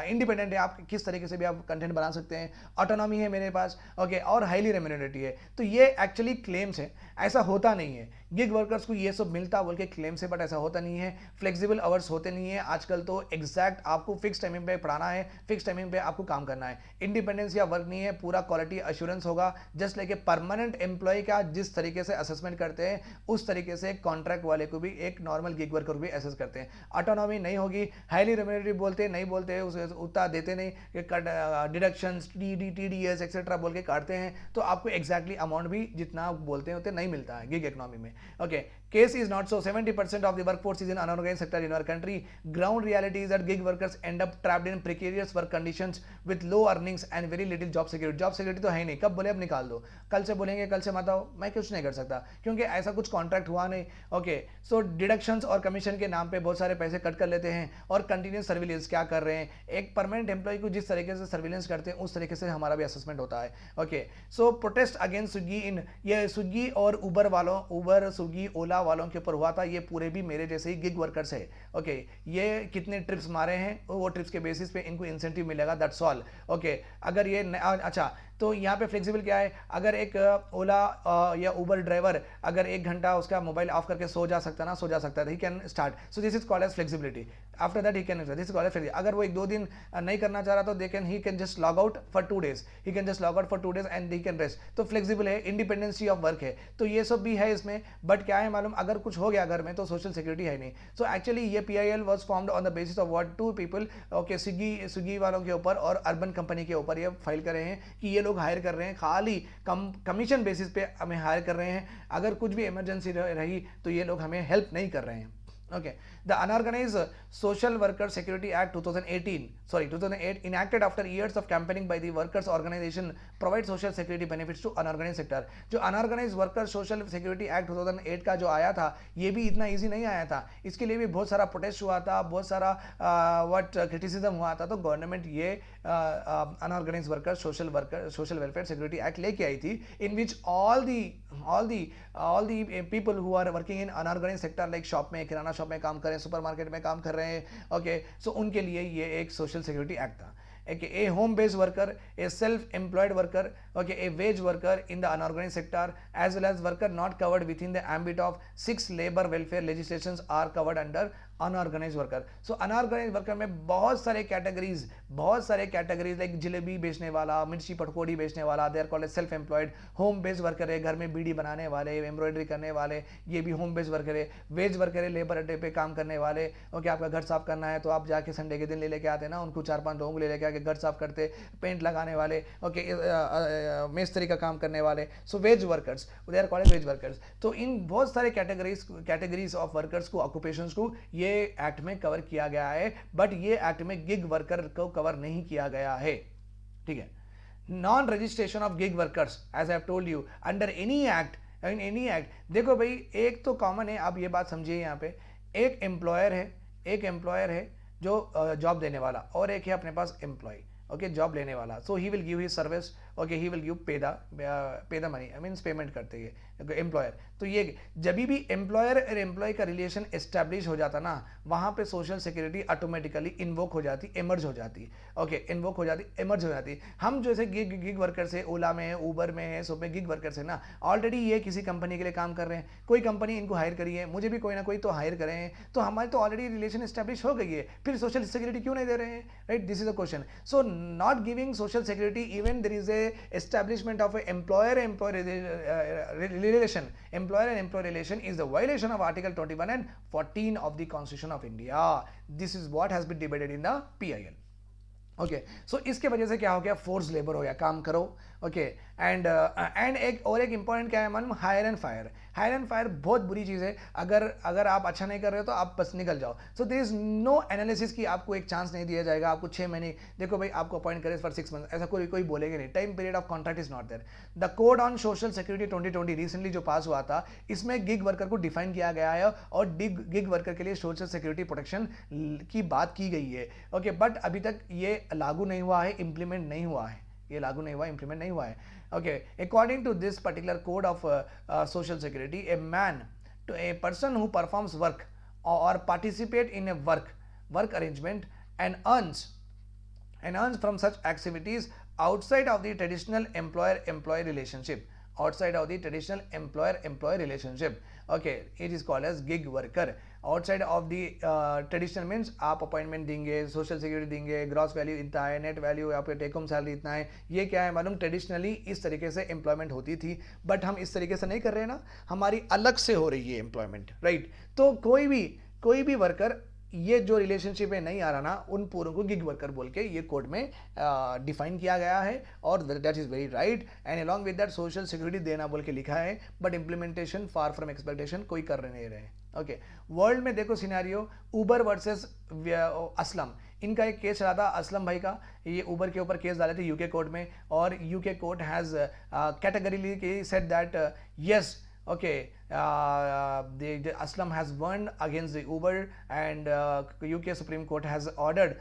इंडिपेंडेंट है, आप किस तरीके से भी आप कंटेंट बना सकते हैं. ऑटोनॉमी है मेरे पास. ओके, और हाईली रेम्यूनरेटिव है. तो ये एक्चुअली क्लेम्स है, ऐसा होता नहीं है. गिग वर्कर्स को ये सब मिलता बोल के क्लेम्स है, बट ऐसा होता नहीं है. फ्लेक्सिबल आवर्स होते नहीं है आजकल. तो एग्जैक्ट आपको फिक्स टाइमिंग पे पढ़ाना है, फिक्स टाइमिंग पे आपको काम करना है. इंडिपेंडेंस या वर्क नहीं है, पूरा क्वालिटी अश्योरेंस होगा. Just like a permanent employ का जिस तरीके से असेसमेंट करते हैं, उस तरीके से कॉन्ट्रैक्ट वाले को भी एक नॉर्मल गिग वर्कर भी असेस करते हैं. ऑटोनॉमी नहीं होगी. हाईली रेम्यूनरेटिव बोलते नहीं बोलते, उसे उतना देते नहीं, डिडक्शंस, TDS एक्सेट्रा बोल के काटते हैं. तो आपको एग्जैक्टली अमाउंट भी जितना बोलते हैं उतना नहीं मिलता है गिग इकोनॉमी में. Okay, case is not so. 70% of the workforce is in unorganized sector in our country. Ground reality is that gig workers end up trapped in precarious work conditions with low earnings and very little job security. Job security तो है नहीं, कब बोले अब निकाल दो, कल से बोलेंगे कल से मत आओ, मैं कुछ नहीं कर सकता, क्योंकि ऐसा कुछ कॉन्ट्रैक्ट हुआ नहीं. ओके, सो डिडक्शंस और कमीशन के नाम पे बहुत सारे पैसे कट कर लेते हैं, और कंटिन्यूस सर्विलेंस क्या कर रहे हैं. एक परमानेंट एम्प्लॉय को जिस तरीके से सर्विलेंस करते हैं, उस तरीके से हमारा भी असेसमेंट होता है. ओके, सो प्रोटेस्ट अगेंस्ट स्विगी इन, ये स्विगी और उबर वालों, उबर, स्विगी, ओला वालों के ऊपर हुआ था, ये पूरे भी मेरे जैसे ही गिग वर्कर्स है। ओके, ये कितने ट्रिप्स मारे हैं वो ट्रिप्स के बेसिस पे इनको इंसेंटिव मिलेगा, दैट्स ऑल। ओके, अगर ये अच्छा, तो यहाँ पे फ्लेक्सिबल क्या है, अगर एक ओला या उबर ड्राइवर अगर 1 घंटा उसका मोबाइल ऑफ करके सो जा सकता ना, सो जा सकता है, he can start, so this is called as flexibility. After that he can, this is called as flexibility. अगर वो 1-2 दिन नहीं करना चाह रहा तो he can just log out for 2 days, he can just log out for 2 days and he can rest. तो flexible है, इंडिपेंडेंसी ऑफ वर्क है, तो ये सब भी है इसमें। बट क्या है मालूम, अगर कुछ हो गया घर में तो सोशल सिक्योरिटी है नहीं। सो एक्चुअली ये PIL was formed on the basis of what, 2 people, okay, Swiggy वालों के ऊपर और अर्बन कंपनी के ऊपर ये फाइल कर रहे हैं कि ये लोग हायर कर रहे हैं, खाली कमीशन बेसिस पे हमें हायर कर रहे हैं, अगर कुछ भी इमरजेंसी रही तो ये लोग हमें हेल्प नहीं कर रहे हैं। Okay, the Unorganized Social Worker Security Act 2008, enacted after years of campaigning by the workers organization, provides social security benefits to unorganized sector। जो Unorganized Worker Social Security Act 2008 का जो आया था, ये भी इतना इजी नहीं आया था, इसके लिए भी बहुत सारा प्रोटेस्ट हुआ था, बहुत सारा क्रिटिसिज्म हुआ था। तो गवर्नमेंट ये Unorganized Worker Social Welfare Security Act लेके आई थी, in which all the people who are working in unorganized sector, like shop में, किराना शॉप में काम कर रहे हैं, सुपरमार्केट में काम कर रहे हैं, ओके, सो उनके लिए ये एक सोशल सिक्योरिटी एक्ट था। A home based worker, a self employed worker, okay, a wage worker in the unorganised sector as well as worker not covered within the ambit of 6 labour welfare legislations are covered under unorganised worker. So unorganised worker में बहुत सारे categories like jalebi बेचने वाला, मिर्ची पटकोड़ी बेचने वाला, they are called self employed. Home based worker है, घर में बीड़ी बनाने वाले, एम्ब्रॉयडरी करने वाले, ये भी होम बेस्ड वर्कर है। वेज वर्कर है, लेबर अड्डे पे काम करने वाले, ओके, आपका घर साफ करना है तो आप जाके संडे के दिन ले लेके आते ना, उनको 4-5 लोगों को ले लेके आके घर साफ करते, पेंट लगाने वाले, ओके, मिस्त्री का काम करने वाले, so wage workers, they are called wage workers. तो इन बहुत सारे कैटेगरीज ऑफ वर्कर्स को, ऑक्यूपेशंस को ये एक्ट में कवर किया गया है, बट ये एक्ट में गिग वर्कर को कवर नहीं किया गया है, ठीक है। Non registration of gig workers, as I have told you, under any act, देखो भाई, एक तो कॉमन है, आप ये बात समझिए, यहाँ पे एक एम्प्लॉयर है जो जॉब देने वाला, और एक है अपने पास एम्प्लॉय, ओके, जॉब लेने वाला। So he will give his service, okay, he will give pay the money, I means payment करते हैं एम्प्लॉयर। तो ये जब भी एम्प्लॉयर और एम्प्लॉय का रिलेशन एस्टैब्लिश हो जाता ना, वहाँ पे सोशल सिक्योरिटी ऑटोमेटिकली इन्वोक हो जाती, एमर्ज हो जाती, ओके, एमर्ज हो जाती। हम जैसे गिग वर्कर से, ओला में है, ऊबर में है, सब में गिग वर्कर से ना, ऑलरेडी ये किसी कंपनी के लिए काम कर रहे हैं, कोई कंपनी इनको हायर करी है, मुझे भी कोई ना कोई तो हायर करें हैं, तो हमारी तो ऑलरेडी रिलेशन एस्टैब्लिश हो गई है, फिर सोशल सिक्योरिटी क्यों नहीं दे रहे हैं, right? This is a question. So not giving social security even there is a establishment of a employer-employee relation, employer and employee relation is the violation of Article 21 and 14 of the Constitution of India. This is what has been debated in the PIL. Okay, so इसके वजह से क्या हो गया, force labour हो गया, काम करो, ओके। एंड एक इंपॉर्टेंट क्या है मालूम, हायर एंड फायर बहुत बुरी चीज़ है। अगर आप अच्छा नहीं कर रहे हो तो आप बस निकल जाओ। So there is no analysis कि आपको एक चांस नहीं दिया जाएगा, आपको 6 महीने, देखो भाई आपको अपॉइंट करें फॉर 6 months, ऐसा कोई बोलेगा नहीं। Time period of contract is not there. The code on social security 2020 recently जो पास हुआ था, इसमें गिग वर्कर को डिफाइन किया गया है और गिग वर्कर के लिए सोशल सिक्योरिटी प्रोटेक्शन की बात की गई है, ओके। बट अभी तक ये लागू नहीं हुआ है, इंप्लीमेंट नहीं हुआ है, इंप्लीमेंट नहीं हुआ है, okay. According to this particular code of social security, a person who performs work or participate in a work arrangement and earns from such activities outside of the traditional employer-employee relationship, okay, it is called as gig worker। Outside of the traditional means आप appointment देंगे, social security देंगे, gross value इतना है, net value आपके take home salary इतना है, ये क्या है मालूम, ट्रेडिशनली इस तरीके से एम्प्लॉयमेंट होती थी, बट हम इस तरीके से नहीं कर रहे हैं ना, हमारी अलग से हो रही है एम्प्लॉयमेंट, राइट? तो कोई भी वर्कर ये जो रिलेशनशिप में नहीं आ रहा ना, उन पूरों को गिग वर्कर बोल के ये कोड में डिफाइन किया गया है, और that is very right. And along with that social security देना बोल के लिखा है, but implementation far from expectation, कोई कर नहीं रहे, ओके। वर्ल्ड में देखो सिनेरियो, उबर वर्सेस असलम, इनका एक केस चला था असलम भाई का, ये उबर के ऊपर केस डाले थे यूके कोर्ट में, और UK court has categorically said that yes Okay, the Aslam has won against the Uber, and UK Supreme Court has ordered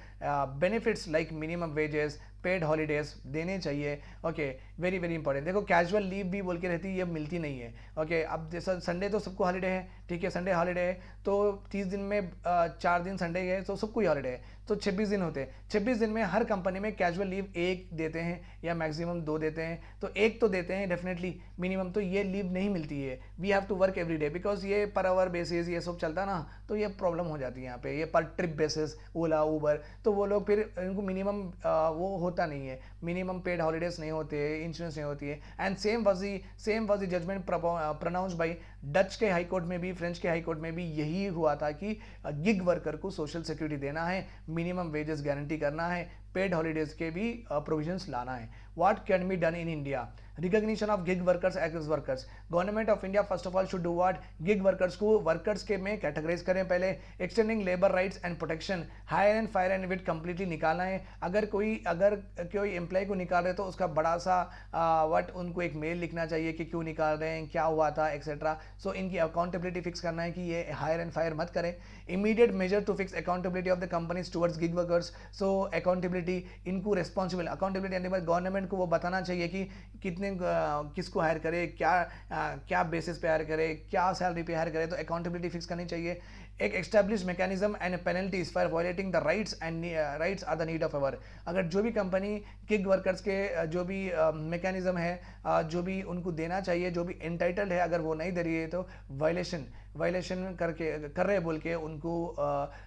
benefits like minimum wages, paid holidays देने चाहिए. Okay, very very important. देखो casual leave भी बोल के रहती है, ये मिलती नहीं है. ओके, अब जैसा संडे तो सबको हॉलीडे है, ठीक है, संडे हॉलीडे है, तो 30 दिन में 4 दिन संडे है, तो सबको ही हॉलीडे है, तो 26 दिन होते हैं. 26 दिन में हर कंपनी में कैजुअल लीव एक देते हैं या मैक्सिमम 2 देते हैं, तो एक तो देते हैं डेफिनेटली, मिनिमम तो ये लीव नहीं मिलती है. We have to work every day, because ये पर आवर बेसिस ये सब चलता ना, तो ये प्रॉब्लम हो जाती है यहाँ पे. ये पर ट्रिप बेसिस ओला ऊबर, तो वो लोग फिर इनको मिनिमम वो होता नहीं है, मिनिमम पेड हॉलीडेज नहीं होते, इंश्योरेंस नहीं होती है. And same was the judgement pronounced by Dutch के हाई कोर्ट में भी, फ्रेंच के हाई कोर्ट में भी यही हुआ था कि गिग वर्कर को सोशल सिक्योरिटी देना है, मिनिमम वेजेस गारंटी करना है, पेड हॉलीडेज के भी प्रोविजंस लाना है. What can be done in India? Recognition of gig workers as workers. Government of India first of all should do what? Gig workers को workers के में कैटेगराइज करें पहले. Extending labour rights and protection. Hire and fire and with completely निकालना है. अगर कोई employ को निकाल रहे तो उसका बड़ा सा व्हाट उनको एक मेल लिखना चाहिए कि क्यों निकाल रहे हैं, क्या हुआ था, एक्सेट्रा. सो इनकी अकाउंटेबिलिटी फिक्स करना है कि ये हायर एंड फायर मत करें. Immediate measure to fix accountability of the companies towards gig workers. So accountability, इनको रिस्पॉन्सिबल अकाउंटेबिलिटी यानी गवर्नमेंट को वो बताना चाहिए कि कितने किसको हायर करे, क्या बेसिस पे हायर करे, क्या सैलरी पे हायर करे, तो अकाउंटेबिलिटी फिक्स करनी चाहिए. एक establish mechanism and penalties for violating the rights and rights are the need of our. अगर जो भी कंपनी गिग वर्कर्स के जो भी मैकेनिज्म है, जो भी उनको देना चाहिए, जो भी एंटाइटल्ड है, अगर वो नहीं दे रही है तो वायलेशन कर रहे बोल के उनको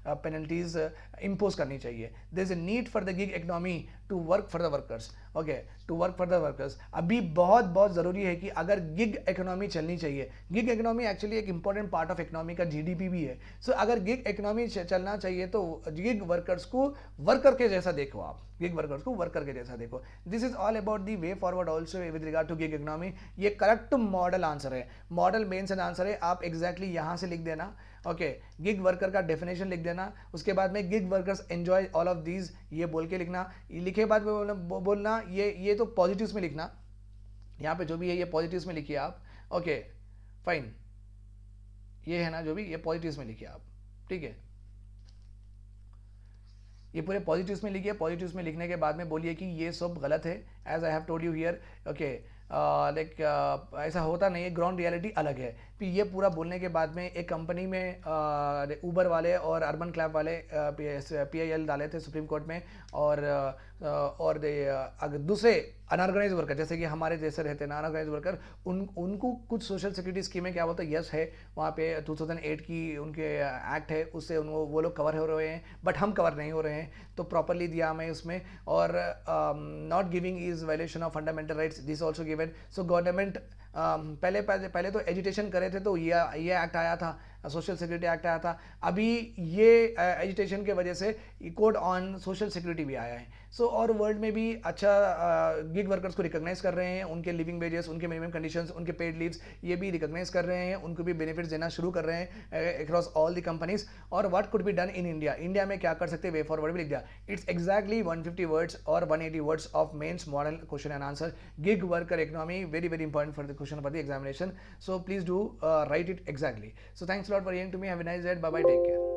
पेनल्टीज इम्पोज करनी चाहिए. There is a need for the gig economy to work for the workers. Okay, to work for the workers. अभी बहुत ज़रूरी है कि अगर गिग इकोनॉमी चलनी चाहिए, गिग इकोनॉमी एक्चुअली एक इंपॉर्टेंट पार्ट ऑफ इकोनॉमी का जीडीपी भी है. सो अगर गिग इकोनॉमी चलना चाहिए तो गिग वर्कर्स को वर्कर के जैसा देखो, आप गिग वर्कर्स को वर्कर के जैसा देखो. This is all about the way forward also with regard to gig economy. ये करेक्ट मॉडल आंसर है, मॉडल मेंस एंड आंसर है. आप एग्जैक्टली यहाँ से लिख देना. ओके, गिग वर्कर का डेफिनेशन लिख देना, उसके बाद में gig workers enjoy all of these ये बोल के लिखना. लिखे बाद में बोलना ये तो पॉजिटिव्स में लिखना, यहाँ पे जो भी है ये पॉजिटिव्स में लिखिए आप. ओके फाइन, ये है ना जो भी, ये पॉजिटिव्स में लिखिए आप, ठीक है. ये पूरे पॉजिटिव्स में लिखिए. पॉजिटिव्स में लिखने के बाद में बोलिए कि ये सब गलत है, as I have told you here. Okay, like ऐसा होता नहीं है, ग्राउंड रियलिटी अलग है. फिर ये पूरा बोलने के बाद में एक कंपनी में ऊबर वाले और अर्बन क्लैब वाले PIL डाले थे सुप्रीम कोर्ट में, और अगर दूसरे अनऑर्गेनाइज वर्कर जैसे कि हमारे जैसे रहते हैं अनऑर्गेनाइज वर्कर, उनको कुछ सोशल सिक्योरिटी स्कीमें क्या बोलते हैं, यस है वहाँ पे 2008 की उनके एक्ट है, उससे वो लोग कवर हो रहे हैं, बट हम कवर नहीं हो रहे हैं, तो प्रॉपरली दिया हमें उसमें. और not giving is violation of fundamental rights, this also given. So government पहले तो एजुटेशन करे थे, तो ये एक्ट आया था, सोशल सिक्योरिटी एक्ट आया था. अभी ये एजुटेशन के वजह से कोड ऑन सोशल सिक्योरिटी भी आया है. सो और वर्ल्ड में भी अच्छा गिग वर्कर्स को रिकॉग्नाइज कर रहे हैं, उनके लिविंग वेजेस, उनके मिनिमम कंडीशंस, उनके पेड लीव्स ये भी रिकॉग्नाइज कर रहे हैं, उनको भी बेनिफिट्स देना शुरू कर रहे हैं अक्रॉस ऑल द कंपनीज. और what could be done in India, India में क्या कर सकते हैं, वे फॉरवर्ड भी लिख दिया. इट्स एग्जैक्टली 150 वर्ड्स और 180 words of mains model question and answer. Gig worker economy, very very important for the question for the examination. So please do write it exactly. So thanks a lot for hearing to me. Have a nice day. Bye bye. Take care.